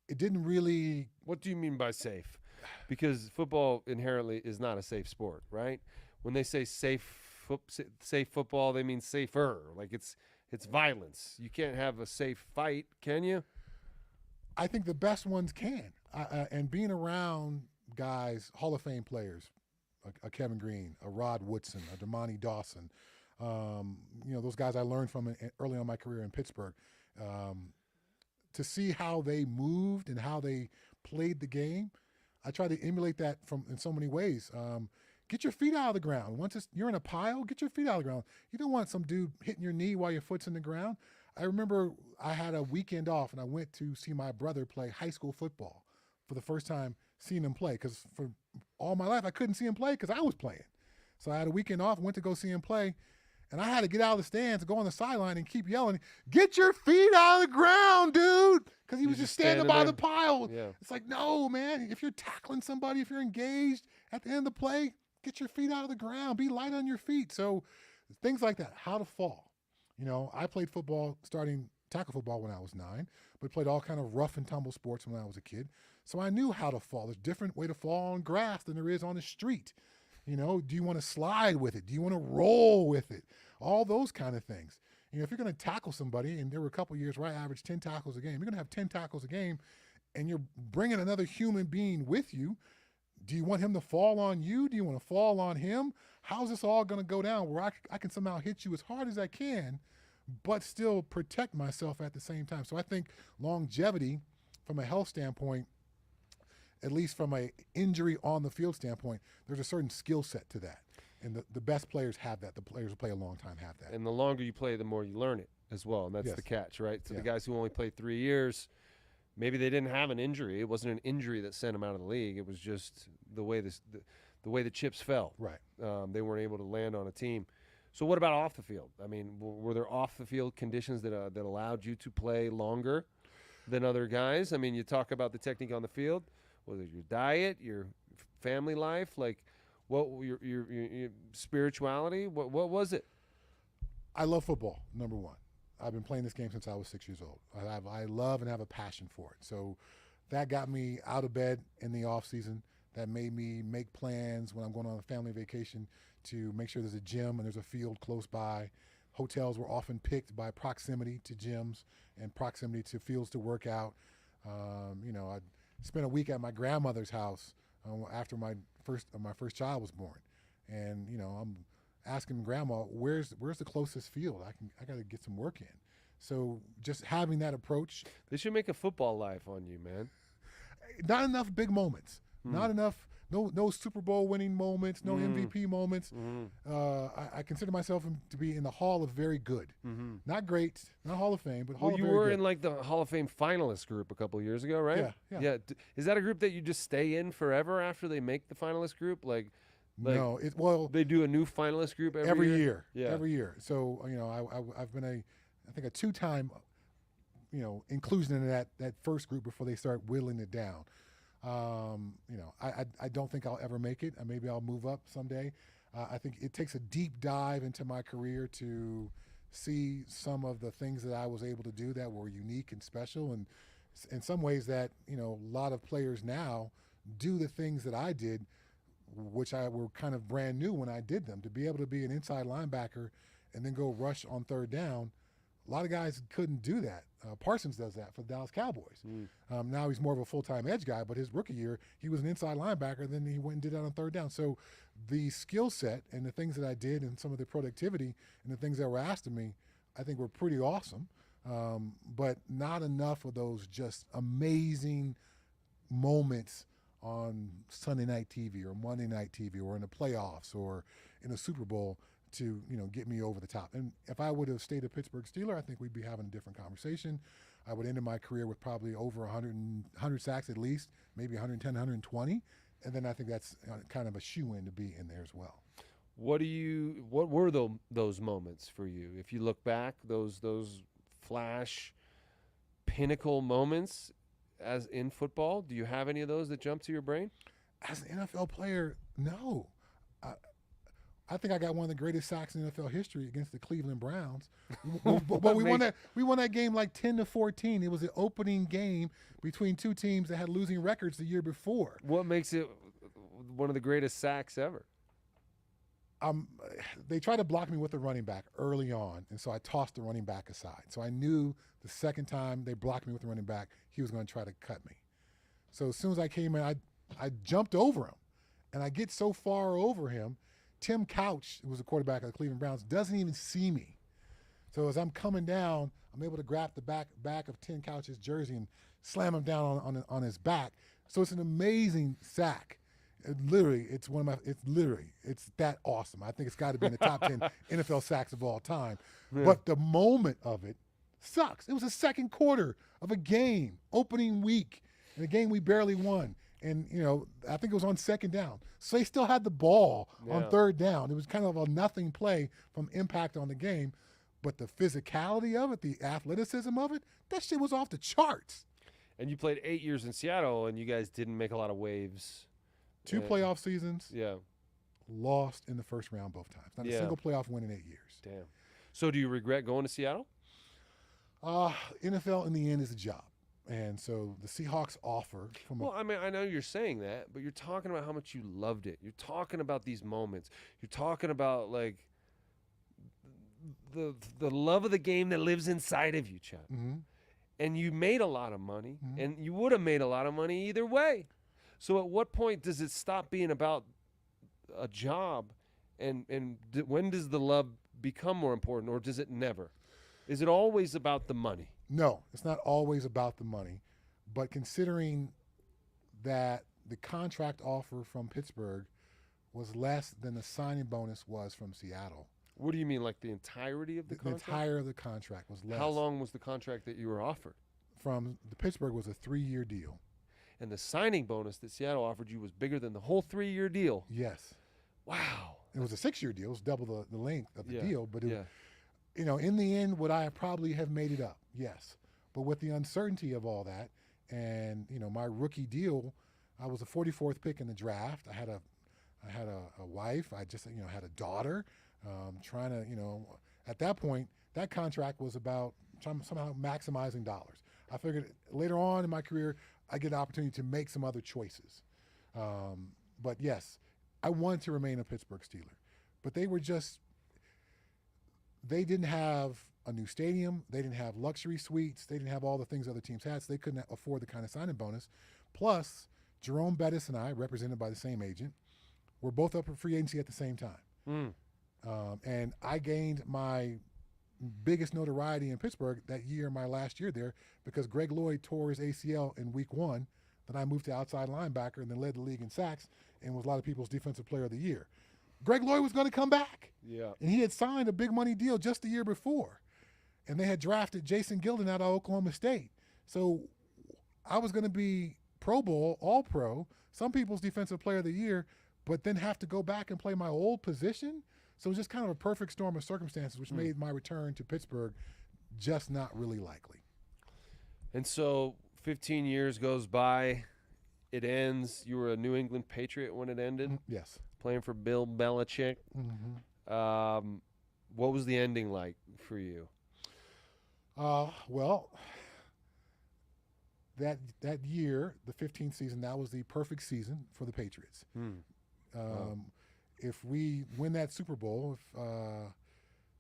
B: It didn't really.
A: What do you mean by safe? Because football inherently is not a safe sport, right? When they say safe football, they mean safer. Like it's violence. You can't have a safe fight, can you?
B: I think the best ones can. And being around guys, Hall of Fame players, a Kevin Green, a Rod Woodson, a Damani Dawson, those guys I learned from early on in my career in Pittsburgh, to see how they moved and how they played the game, I try to emulate that in so many ways. Get your feet out of the ground. Once you're in a pile, get your feet out of the ground. You don't want some dude hitting your knee while your foot's in the ground. I remember I had a weekend off, and I went to see my brother play high school football for the first time, seeing him play, because for all my life I couldn't see him play because I was playing. So I had a weekend off, went to go see him play, and I had to get out of the stands, go on the sideline, and keep yelling, "Get your feet out of the ground, dude!" Because he was just standing by the pile.
A: Yeah.
B: It's like, no, man. If you're tackling somebody, if you're engaged at the end of the play, get your feet out of the ground. Be light on your feet. So things like that. How to fall. I played tackle football when I was 9, but played all kind of rough and tumble sports when I was a kid. So I knew how to fall. There's a different way to fall on grass than there is on the street. Do you want to slide with it? Do you want to roll with it? All those kind of things. If you're going to tackle somebody, and there were a couple years where I averaged 10 tackles a game, you're going to have 10 tackles a game, and you're bringing another human being with you. Do you want him to fall on you? Do you want to fall on him? How's this all going to go down where I can somehow hit you as hard as I can, but still protect myself at the same time? So I think longevity from a health standpoint, at least from an injury on the field standpoint, there's a certain skill set to that. And the best players have that. The players who play a long time have that.
A: And the longer you play, the more you learn it as well. And that's the catch, right? So the guys who only played 3 years, maybe they didn't have an injury. It wasn't an injury that sent them out of the league. It was just the way the chips fell.
B: Right.
A: They weren't able to land on a team. So what about off the field? I mean, were there off the field conditions that allowed you to play longer than other guys? I mean, you talk about the technique on the field. Was it your diet, your family life, like what your spirituality? What was it?
B: I love football, number one. I've been playing this game since I was 6 years old. I love and have a passion for it. So that got me out of bed in the off season. That made me make plans when I'm going on a family vacation to make sure there's a gym and there's a field close by. Hotels were often picked by proximity to gyms and proximity to fields to work out. I'd spent a week at my grandmother's house after my first child was born, and I'm asking Grandma, where's the closest field? I got to get some work in. So just having that approach.
A: They should make a football life on you, man.
B: Not enough big moments. Not enough. No Super Bowl winning moments. No MVP moments. I consider myself to be in the Hall of Very Good. Not great, not Hall of Fame, but Hall of Very Good.
A: You were in like the Hall of Fame finalist group a couple of years ago, right?
B: Yeah.
A: Is that a group that you just stay in forever after they make the finalist group?
B: No,
A: they do a new finalist group every year.
B: Yeah, every year. So I've been I think a 2-time inclusion in that first group before they start whittling it down. I don't think I'll ever make it. Maybe I'll move up someday. I think it takes a deep dive into my career to see some of the things that I was able to do that were unique and special, and in some ways that a lot of players now do the things that I did, which were kind of brand new when I did them. To be able to be an inside linebacker and then go rush on third down, a lot of guys couldn't do that. Parsons does that for the Dallas Cowboys. Now he's more of a full-time edge guy, but his rookie year, he was an inside linebacker, then he went and did that on third down. So the skill set and the things that I did and some of the productivity and the things that were asked of me, I think were pretty awesome, but not enough of those just amazing moments on Sunday night TV or Monday night TV or in the playoffs or in a Super Bowl to get me over the top. And if I would have stayed a Pittsburgh Steeler, I think we'd be having a different conversation. I would end my career with probably over 100 sacks at least, maybe 110, 120, and then I think that's kind of a shoe-in to be in there as well.
A: What were those moments for you? If you look back, those flash pinnacle moments as in football, do you have any of those that jump to your brain?
B: As an NFL player, no. I think I got one of the greatest sacks in NFL history against the Cleveland Browns. But we won that game like 10-14. It was the opening game between two teams that had losing records the year before.
A: What makes it one of the greatest sacks ever?
B: They tried to block me with the running back early on, and so I tossed the running back aside. So I knew the second time they blocked me with the running back, he was going to try to cut me. So as soon as I came in, I jumped over him, and I get so far over him, Tim Couch, who was the quarterback of the Cleveland Browns, doesn't even see me. So as I'm coming down, I'm able to grab the back of Tim Couch's jersey and slam him down on his back. So it's an amazing sack. It's that awesome. I think it's got to be in the top 10 NFL sacks of all time. Yeah. But the moment of it sucks. It was the second quarter of a game, opening week, in a game we barely won. And, I think it was on second down. So they still had the ball on third down. It was kind of a nothing play from impact on the game. But the physicality of it, the athleticism of it, that shit was off the charts.
A: And you played 8 years in Seattle, and you guys didn't make a lot of waves.
B: 2 playoff seasons.
A: Yeah.
B: Lost in the first round both times. Not a single playoff win in 8 years.
A: Damn. So do you regret going to Seattle?
B: NFL in the end is a job. And so the Seahawks offer from
A: Well, I mean, I know you're saying that, but you're talking about how much you loved it. You're talking about these moments. You're talking about like the love of the game that lives inside of you, Chad. And you made a lot of money, and you would have made a lot of money either way. So at what point does it stop being about a job, and when does the love become more important, or does it never? Is it always about the money?
B: No, it's not always about the money, but considering that the contract offer from Pittsburgh was less than the signing bonus was from Seattle.
A: What do you mean, like the entirety of the contract?
B: The entire of the contract was less.
A: How long was the contract that you were offered?
B: From the Pittsburgh was a 3-year deal.
A: And the signing bonus that Seattle offered you was bigger than the whole 3-year deal?
B: Yes.
A: Wow.
B: It was a 6-year deal. It was double the length of the deal. But,
A: yeah.
B: In the end, would I probably have made it up? Yes. But with the uncertainty of all that and, my rookie deal, I was a 44th pick in the draft. I had a wife. I just, had a daughter. Trying to, at that point, that contract was about somehow maximizing dollars. I figured later on in my career, I get an opportunity to make some other choices. But yes, I wanted to remain a Pittsburgh Steeler. But they didn't have a new stadium. They didn't have luxury suites. They didn't have all the things other teams had, so they couldn't afford the kind of signing bonus. Plus, Jerome Bettis and I, represented by the same agent, were both up for free agency at the same time. And I gained my biggest notoriety in Pittsburgh that year, my last year there, because Greg Lloyd tore his ACL in week 1. Then I moved to outside linebacker and then led the league in sacks and was a lot of people's defensive player of the year. Greg Lloyd was going to come back.
A: Yeah.
B: And he had signed a big money deal just the year before. And they had drafted Jason Gilden out of Oklahoma State. So I was going to be Pro Bowl, All Pro, some people's defensive player of the year, but then have to go back and play my old position. So it was just kind of a perfect storm of circumstances, which made my return to Pittsburgh just not really likely.
A: And so 15 years goes by. It ends. You were a New England Patriot when it ended.
B: Yes.
A: Playing for Bill Belichick. What was the ending like for you?
B: Well, that year, the 15th season, that was the perfect season for the Patriots. If we win that Super Bowl, if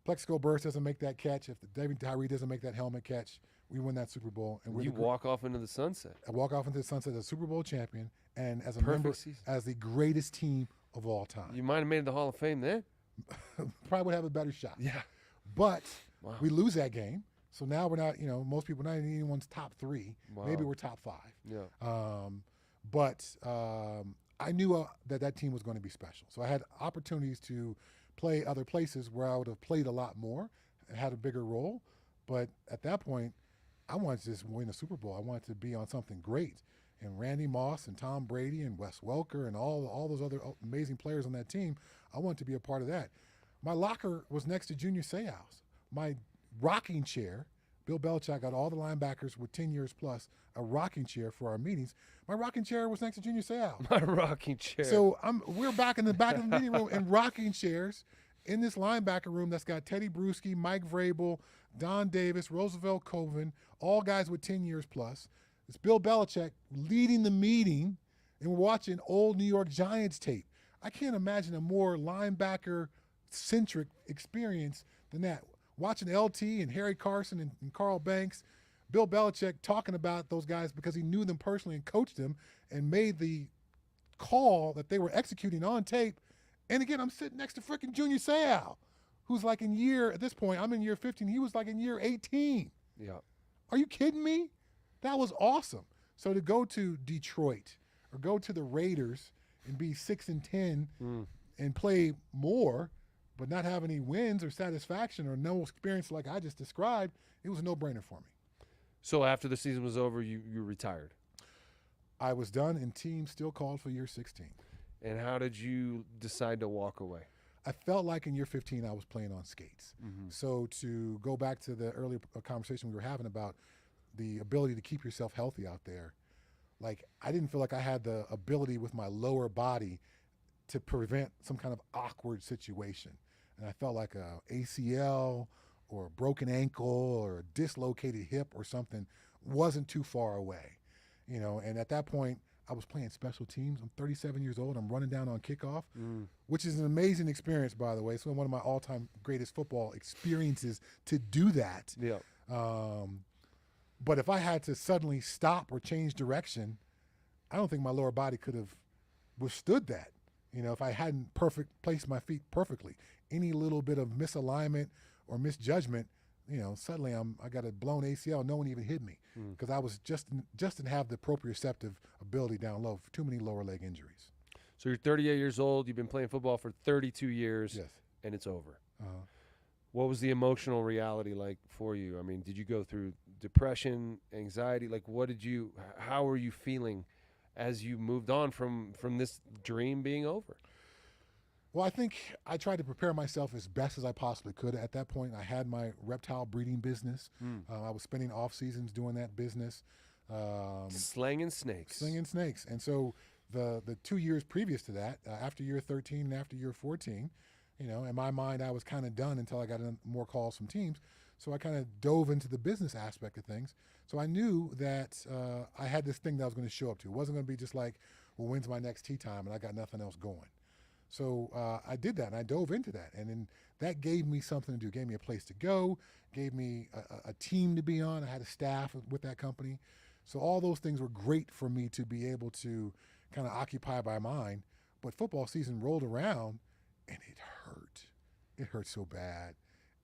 B: Plexico Burress doesn't make that catch, if David Tyree doesn't make that helmet catch, we win that Super Bowl. And
A: you walk off into the sunset.
B: I walk off into the sunset as a Super Bowl champion and as a
A: Perfect
B: member,
A: season.
B: as the greatest team of all time.
A: You might have made the Hall of Fame then.
B: Probably would have a better shot.
A: Yeah.
B: But we lose that game. So now we're not, most people, not in anyone's top 3.
A: Wow.
B: Maybe we're top 5.
A: Yeah.
B: But I knew that team was going to be special. So I had opportunities to play other places where I would have played a lot more and had a bigger role. But at that point, I wanted to just win a Super Bowl. I wanted to be on something great. And Randy Moss and Tom Brady and Wes Welker and all those other amazing players on that team, I wanted to be a part of that. My locker was next to Junior Seau's. My rocking chair, Bill Belichick got all the linebackers with 10 years plus a rocking chair for our meetings. My rocking chair was next to Junior Seau.
A: My rocking chair.
B: So we're back in the back of the meeting room in rocking chairs in this linebacker room that's got Teddy Bruschi, Mike Vrabel, Don Davis, Roosevelt Coven, all guys with 10 years plus. It's Bill Belichick leading the meeting, and we're watching old New York Giants tape. I can't imagine a more linebacker-centric experience than that. Watching LT and Harry Carson and Carl Banks, Bill Belichick talking about those guys because he knew them personally and coached them and made the call that they were executing on tape. And again, I'm sitting next to freaking Junior Seau, who's like at this point, I'm in year 15. He was like in year 18.
A: Yeah.
B: Are you kidding me? That was awesome. So to go to Detroit or go to the Raiders and be 6-10 and play more, but not have any wins or satisfaction or no experience like I just described, it was a no-brainer for me.
A: So after the season was over, you retired?
B: I was done, and teams still called for year 16.
A: And how did you decide to walk away?
B: I felt like in year 15 I was playing on skates. So to go back to the earlier conversation we were having about the ability to keep yourself healthy out there, like I didn't feel like I had the ability with my lower body to prevent some kind of awkward situation. And I felt like a ACL or a broken ankle or a dislocated hip or something wasn't too far away, and at that point, I was playing special teams. I'm 37 years old. I'm running down on kickoff, which is an amazing experience, by the way. It's one of my all-time greatest football experiences to do that.
A: Yeah.
B: But if I had to suddenly stop or change direction, I don't think my lower body could have withstood that. If I hadn't placed my feet perfectly, any little bit of misalignment or misjudgment, suddenly I got a blown ACL. No one even hit me because I was just didn't have the proprioceptive ability down low for too many lower leg injuries.
A: So you're 38 years old. You've been playing football for 32 years,
B: Yes.
A: and it's over.
B: Uh-huh.
A: What was the emotional reality like for you? I mean, did you go through depression, anxiety? Like, how were you feeling as you moved on from this dream being over?
B: Well, I think I tried to prepare myself as best as I possibly could. At that point, I had my reptile breeding business. I was spending off seasons doing that business.
A: Slinging snakes.
B: And so the 2 years previous to that, after year 13 and after year 14, in my mind, I was kind of done until I got more calls from teams. So I kind of dove into the business aspect of things. So I knew that I had this thing that I was going to show up to. It wasn't going to be just like, well, when's my next tee time? And I got nothing else going. So I did that, and I dove into that. And then that gave me something to do, gave me a place to go, gave me a team to be on. I had a staff with that company. So all those things were great for me to be able to kind of occupy my mind. But football season rolled around, and it hurt. It hurt so bad.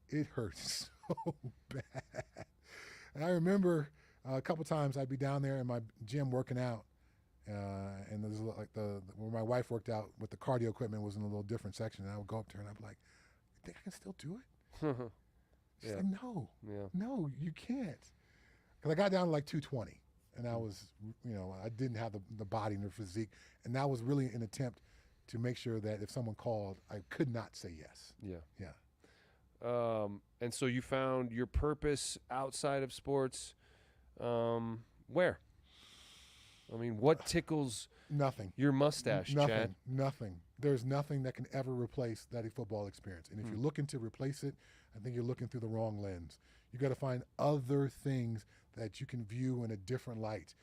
B: It hurt so bad. And I remember a couple times I'd be down there in my gym working out, and there's like where my wife worked out with the cardio equipment was in a little different section, and I would go up to her and I'd be like, "You think I can still do it?" She's like, "No, you can't." Because I got down to like 220, and I was, I didn't have the body and the physique, and that was really an attempt to make sure that if someone called, I could not say yes.
A: Yeah. And so you found your purpose outside of sports. Where? I mean, what tickles
B: nothing
A: your mustache,
B: nothing,
A: Chad?
B: Nothing. There's nothing that can ever replace that football experience. And if you're looking to replace it, I think you're looking through the wrong lens. You got to find other things that you can view in a different light.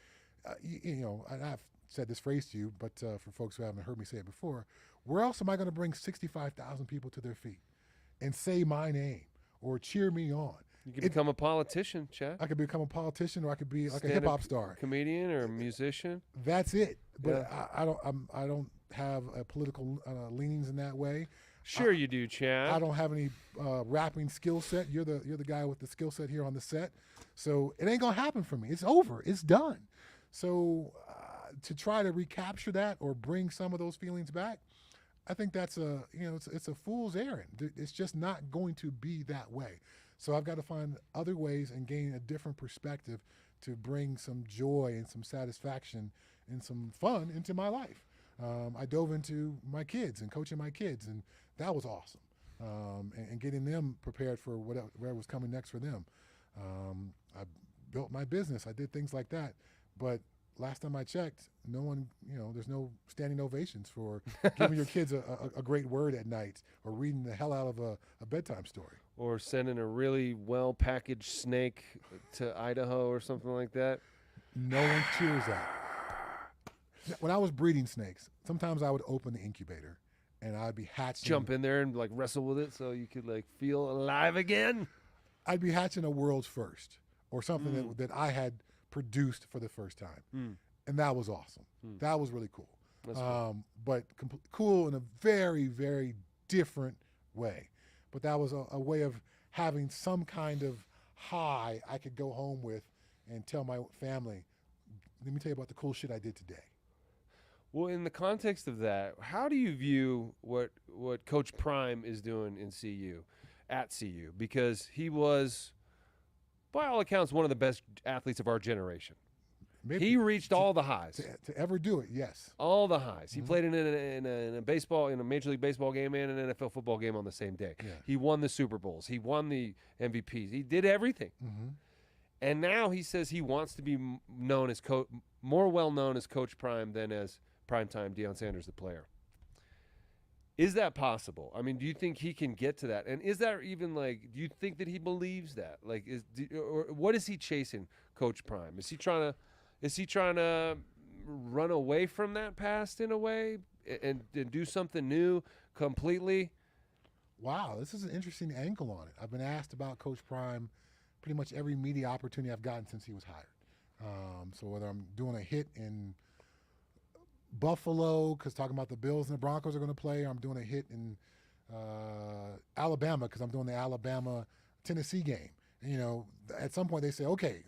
B: And I've said this phrase to you, but for folks who haven't heard me say it before, where else am I going to bring 65,000 people to their feet and say my name or cheer me on?
A: You could become a politician, Chad.
B: I could become a politician, or I could be like a hip hop star,
A: comedian, or a musician.
B: That's it. But I don't have political leanings in that way.
A: Sure, you do, Chad.
B: I don't have any rapping skill set. You're the guy with the skill set here on the set, so it ain't gonna happen for me. It's over. It's done. So to try to recapture that or bring some of those feelings back, I think that's it's a fool's errand. It's just not going to be that way. So I've got to find other ways and gain a different perspective to bring some joy and some satisfaction and some fun into my life. I dove into my kids and coaching my kids, and that was awesome. And getting them prepared for whatever was coming next for them. I built my business. I did things like that. But last time I checked, no one, there's no standing ovations for giving your kids a great word at night or reading the hell out of a bedtime story.
A: Or sending a really well-packaged snake to Idaho or something like that.
B: No one cheers that. When I was breeding snakes, sometimes I would open the incubator and I'd be hatching.
A: Jump in there and like wrestle with it so you could like feel alive again?
B: I'd be hatching a world's first or something that I had produced for the first time. And that was awesome. That was really cool.
A: That's cool.
B: But cool in a very, very different way. But that was a way of having some kind of high I could go home with and tell my family, let me tell you about the cool shit I did today.
A: Well, in the context of that, how do you view what Coach Prime is doing at CU? Because he was, by all accounts, one of the best athletes of our generation.
B: Maybe
A: he reached all the highs.
B: To ever do it, yes.
A: All the highs. He played in a Major League Baseball game and an NFL football game on the same day.
B: Yeah.
A: He won the Super Bowls. He won the MVPs. He did everything. And now he says he wants to be known as more well known as Coach Prime than as Primetime Deion Sanders, the player. Is that possible? I mean, do you think he can get to that? And is that even do you think that he believes that? Or what is he chasing, Coach Prime? Is he trying to run away from that past in a way and do something new completely?
B: Wow, this is an interesting angle on it. I've been asked about Coach Prime pretty much every media opportunity I've gotten since he was hired. So whether I'm doing a hit in Buffalo, because talking about the Bills and the Broncos are going to play, or I'm doing a hit in Alabama because I'm doing the Alabama-Tennessee game. And, at some point they say, okay,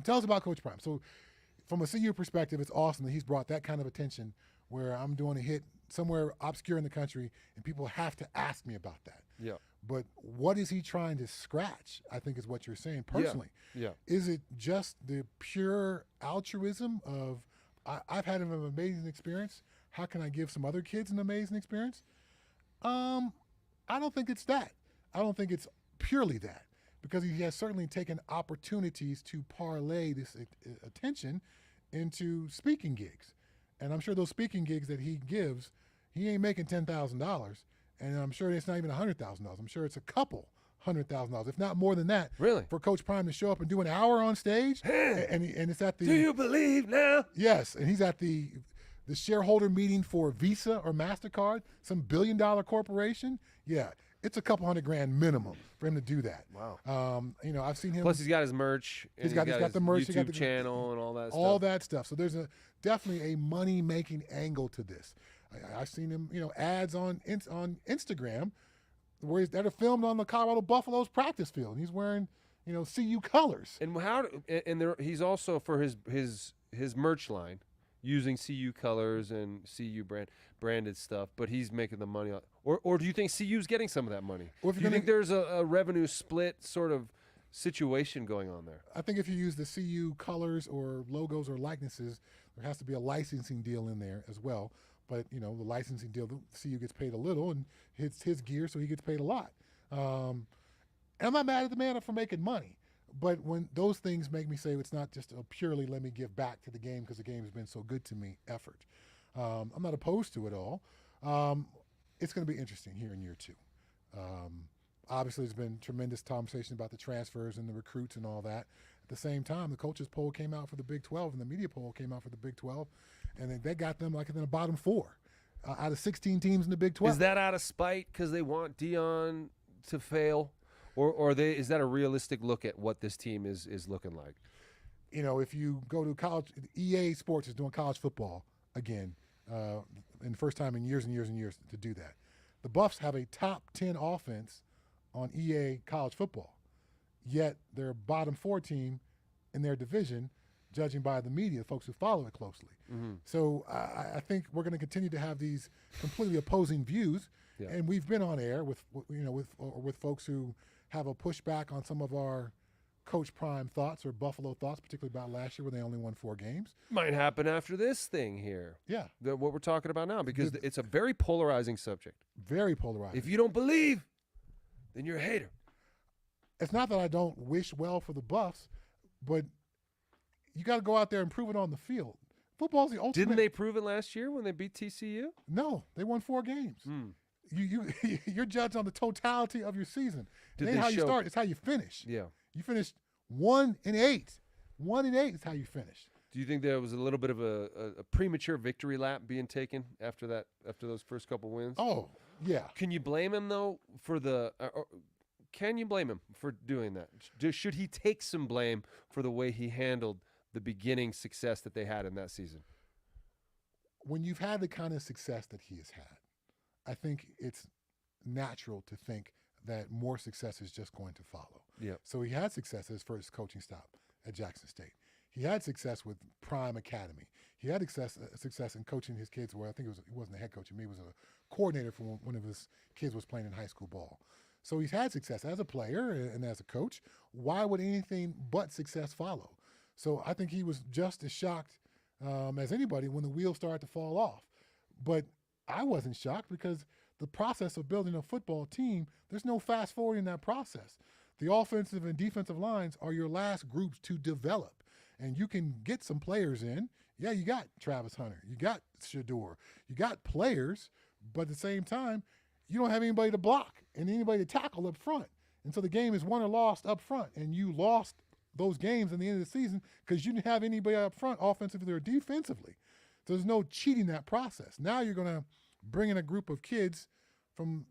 B: tell us about Coach Prime. So from a CU perspective, it's awesome that he's brought that kind of attention where I'm doing a hit somewhere obscure in the country and people have to ask me about that.
A: Yeah.
B: But what is he trying to scratch, I think is what you're saying personally.
A: Yeah.
B: Is it just the pure altruism of, I've had an amazing experience, how can I give some other kids an amazing experience? I don't think it's that. I don't think it's purely that, because he has certainly taken opportunities to parlay this attention into speaking gigs. And I'm sure those speaking gigs that he gives, he ain't making $10,000. And I'm sure it's not even $100,000. I'm sure it's a couple $100,000, if not more than that.
A: Really? For
B: Coach Prime to show up and do an hour on stage. And it's at the.
A: Do you believe now?
B: Yes. And he's at the shareholder meeting for Visa or MasterCard, some billion-dollar corporation. Yeah. It's a couple $100,000 minimum for him to do that.
A: Wow.
B: I've seen him.
A: Plus, he's got his merch.
B: He's got the merch.
A: YouTube channel and all that stuff.
B: All that stuff. So there's definitely a money-making angle to this. I've seen him, ads on Instagram that are filmed on the Colorado Buffaloes practice field. And he's wearing, CU colors.
A: And he's also for his merch line using CU colors and CU branded stuff, but he's making the money. Or do you think CU's getting some of that money? Do you think there's a revenue split sort of situation going on there?
B: I think if you use the CU colors or logos or likenesses, there has to be a licensing deal in there as well. But, the licensing deal, the CU gets paid a little, and it's his gear, so he gets paid a lot. And I'm not mad at the man for making money. But when those things make me say it's not just a purely let me give back to the game because the game has been so good to me effort. I'm not opposed to it all. It's going to be interesting here in year two. Obviously, there's been tremendous conversation about the transfers and the recruits and all that. At the same time, the coaches poll came out for the Big 12 and the media poll came out for the Big 12, and they got them in the bottom four out of 16 teams in the Big 12.
A: Is that out of spite because they want Dion to fail? Or is that a realistic look at what this team is looking like?
B: If you go to college, EA Sports is doing college football again, and the first time in years and years and years to do that. The Buffs have a top 10 offense on EA college football, yet they're a bottom four team in their division, judging by the media, folks who follow it closely. Mm-hmm. So I think we're going to continue to have these completely opposing views, and we've been on air with folks who have a pushback on some of our Coach Prime thoughts or Buffalo thoughts, particularly about last year when they only won 4 games.
A: Might happen after this thing here.
B: Yeah.
A: What we're talking about now, because it's a very polarizing subject.
B: Very polarizing.
A: If you don't believe, then you're a hater.
B: It's not that I don't wish well for the Buffs, but you got to go out there and prove it on the field. Football's the ultimate.
A: Didn't they prove it last year when they beat TCU?
B: No, they won 4 games. You're judged on the totality of your season. It ain't how you start, it's how you finish.
A: Yeah.
B: You finished 1-8. 1-8 is how you finished.
A: Do you think there was a little bit of a premature victory lap being taken after those first couple wins?
B: Oh, yeah.
A: Can you blame him though for can you blame him for doing that? Should he take some blame for the way he handled the beginning success that they had in that season?
B: When you've had the kind of success that he has had, I think it's natural to think that more success is just going to follow.
A: Yeah.
B: So he had success at his first coaching stop at Jackson State. He had success with Prime Academy. He had success in coaching his kids where I think he wasn't a head coach. He was a coordinator for one of his kids was playing in high school ball. So he's had success as a player and as a coach. Why would anything but success follow? So I think he was just as shocked as anybody when the wheels started to fall off. But I wasn't shocked because the process of building a football team, there's no fast forward in that process. The offensive and defensive lines are your last groups to develop. And you can get some players in. Yeah, you got Travis Hunter. You got Shador. You got players. But at the same time, you don't have anybody to block and anybody to tackle up front. And so the game is won or lost up front. And you lost those games in the end of the season because you didn't have anybody up front offensively or defensively. So there's no cheating that process. Now you're going to bring in a group of kids from,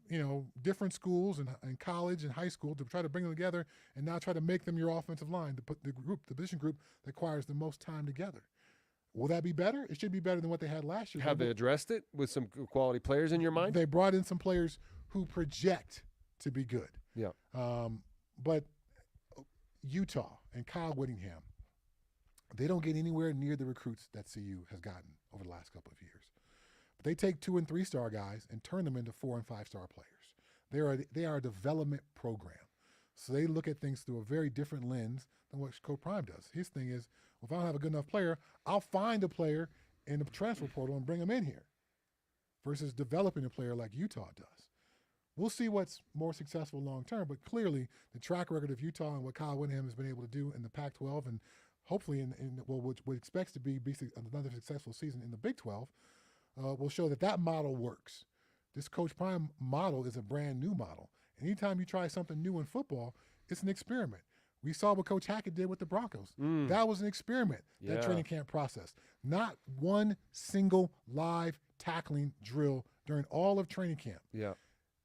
B: different schools and college and high school to try to bring them together and now try to make them your offensive line, to put the position group that requires the most time together. Will that be better? It should be better than what they had last year.
A: Have they addressed it with some quality players in your mind?
B: They brought in some players who project to be good.
A: Yeah.
B: But Utah and Kyle Whittingham, they don't get anywhere near the recruits that CU has gotten over the last couple of years. But they take 2- and 3-star guys and turn them into 4- and 5-star players. They are a development program. So they look at things through a very different lens than what Coach Prime does. His thing is, well, if I don't have a good enough player, I'll find a player in the transfer portal and bring them in here versus developing a player like Utah does. We'll see what's more successful long term, but clearly the track record of Utah and what Kyle Whittingham has been able to do in the Pac-12 and hopefully in what expects to be another successful season in the Big 12 will show that model works. This Coach Prime model is a brand new model. Anytime you try something new in football, it's an experiment. We saw what Coach Hackett did with the Broncos. That was an experiment, that training camp process. Not one single live tackling drill during all of training camp.
A: Yeah.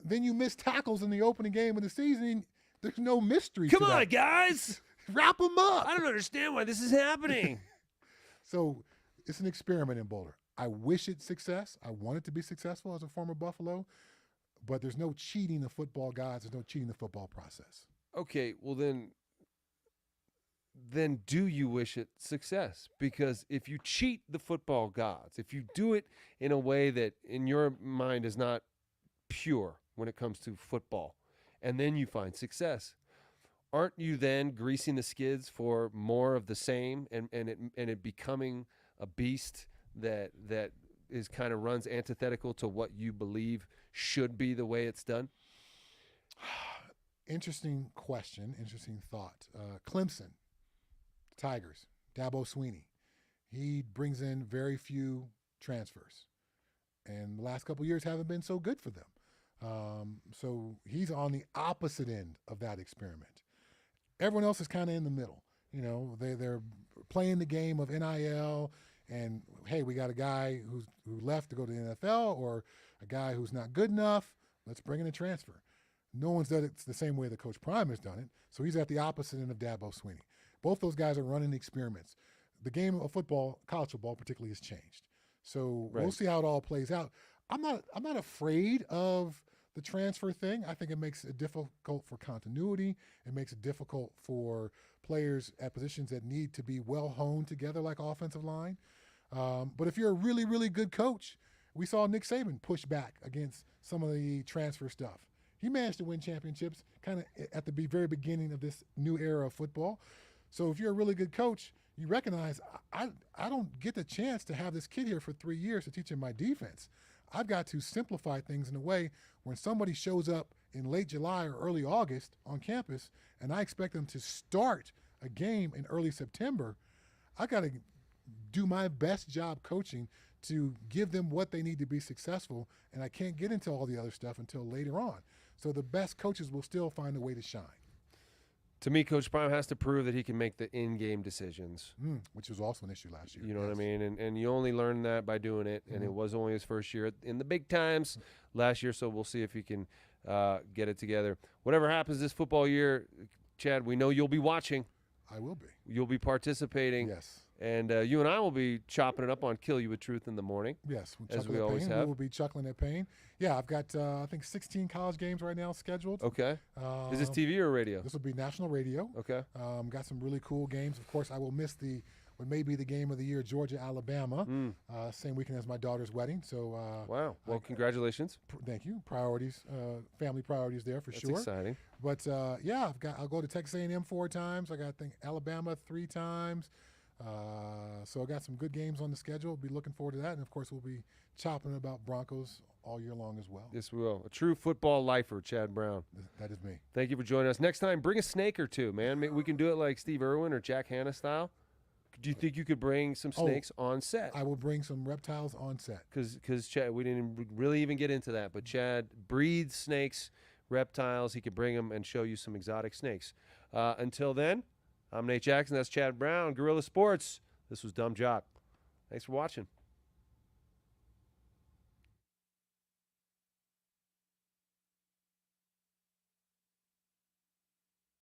B: Then you miss tackles in the opening game of the season. There's no mystery
A: Come
B: to
A: on,
B: that.
A: guys.
B: Wrap them up.
A: I don't understand why this is happening.
B: So it's an experiment in Boulder. I wish it success. I want it to be successful as a former Buffalo, but there's no cheating the football guys. There's no cheating the football process.
A: Okay, well then do you wish it success? Because if you cheat the football gods, if you do it in a way that in your mind is not pure when it comes to football, and then you find success, aren't you then greasing the skids for more of the same and it becoming a beast that is kind of runs antithetical to what you believe should be the way it's done?
B: Interesting question, interesting thought. Clemson, Tigers, Dabo Swinney, he brings in very few transfers, and the last couple of years haven't been so good for them. So he's on the opposite end of that experiment. Everyone else is kind of in the middle. They're playing the game of NIL, and hey, we got a guy who left to go to the NFL, or a guy who's not good enough. Let's bring in a transfer. No one's done it the same way that Coach Prime has done it. So he's at the opposite end of Dabo Swinney. Both those guys are running experiments. The game of football, college football particularly, has changed. So We'll see how it all plays out. I'm not afraid of the transfer thing. I think it makes it difficult for continuity. It makes it difficult for players at positions that need to be well honed together, like offensive line. But if you're a really, really good coach, we saw Nick Saban push back against some of the transfer stuff. He managed to win championships kind of at the very beginning of this new era of football. So if you're a really good coach, you recognize I don't get the chance to have this kid here for 3 years to teach him my defense. I've got to simplify things in a way when somebody shows up in late July or early August on campus and I expect them to start a game in early September, I got to do my best job coaching to give them what they need to be successful, and I can't get into all the other stuff until later on. So the best coaches will still find a way to shine.
A: To me, Coach Prime has to prove that he can make the in-game decisions.
B: Which was also an issue last year.
A: You know what I mean? And you only learn that by doing it, and it was only his first year in the big times last year, so we'll see if he can get it together. Whatever happens this football year, Chad, we know you'll be watching.
B: I will be.
A: You'll be participating.
B: Yes.
A: And you and I will be chopping it up on Kill You With Truth in the morning.
B: Yes,
A: as we always have.
B: We will be chuckling at pain. Yeah, I've got, I think, 16 college games right now scheduled.
A: Okay. Is this TV or radio?
B: This will be national radio.
A: Okay.
B: Got some really cool games. Of course, I will miss what may be the game of the year, Georgia-Alabama, same weekend as my daughter's wedding. So
A: wow. Well, congratulations.
B: Thank you. Priorities, family priorities there for sure.
A: That's exciting.
B: But, yeah, I'll go to Texas A&M 4 times. I got, I think, Alabama 3 times. So I got some good games on the schedule. We'll be looking forward to that. And, of course, we'll be chopping about Broncos all year long as well.
A: Yes, we will. A true football lifer, Chad Brown.
B: That is me.
A: Thank you for joining us. Next time, bring a snake or two, man. Maybe we can do it like Steve Irwin or Jack Hanna style. Do you think you could bring some snakes on set?
B: I will bring some reptiles on set.
A: Because Chad, we didn't really even get into that, but Chad breeds snakes, reptiles. He could bring them and show you some exotic snakes. Until then, I'm Nate Jackson. That's Chad Brown, Gorilla Sports. This was Dumb Jock. Thanks for watching.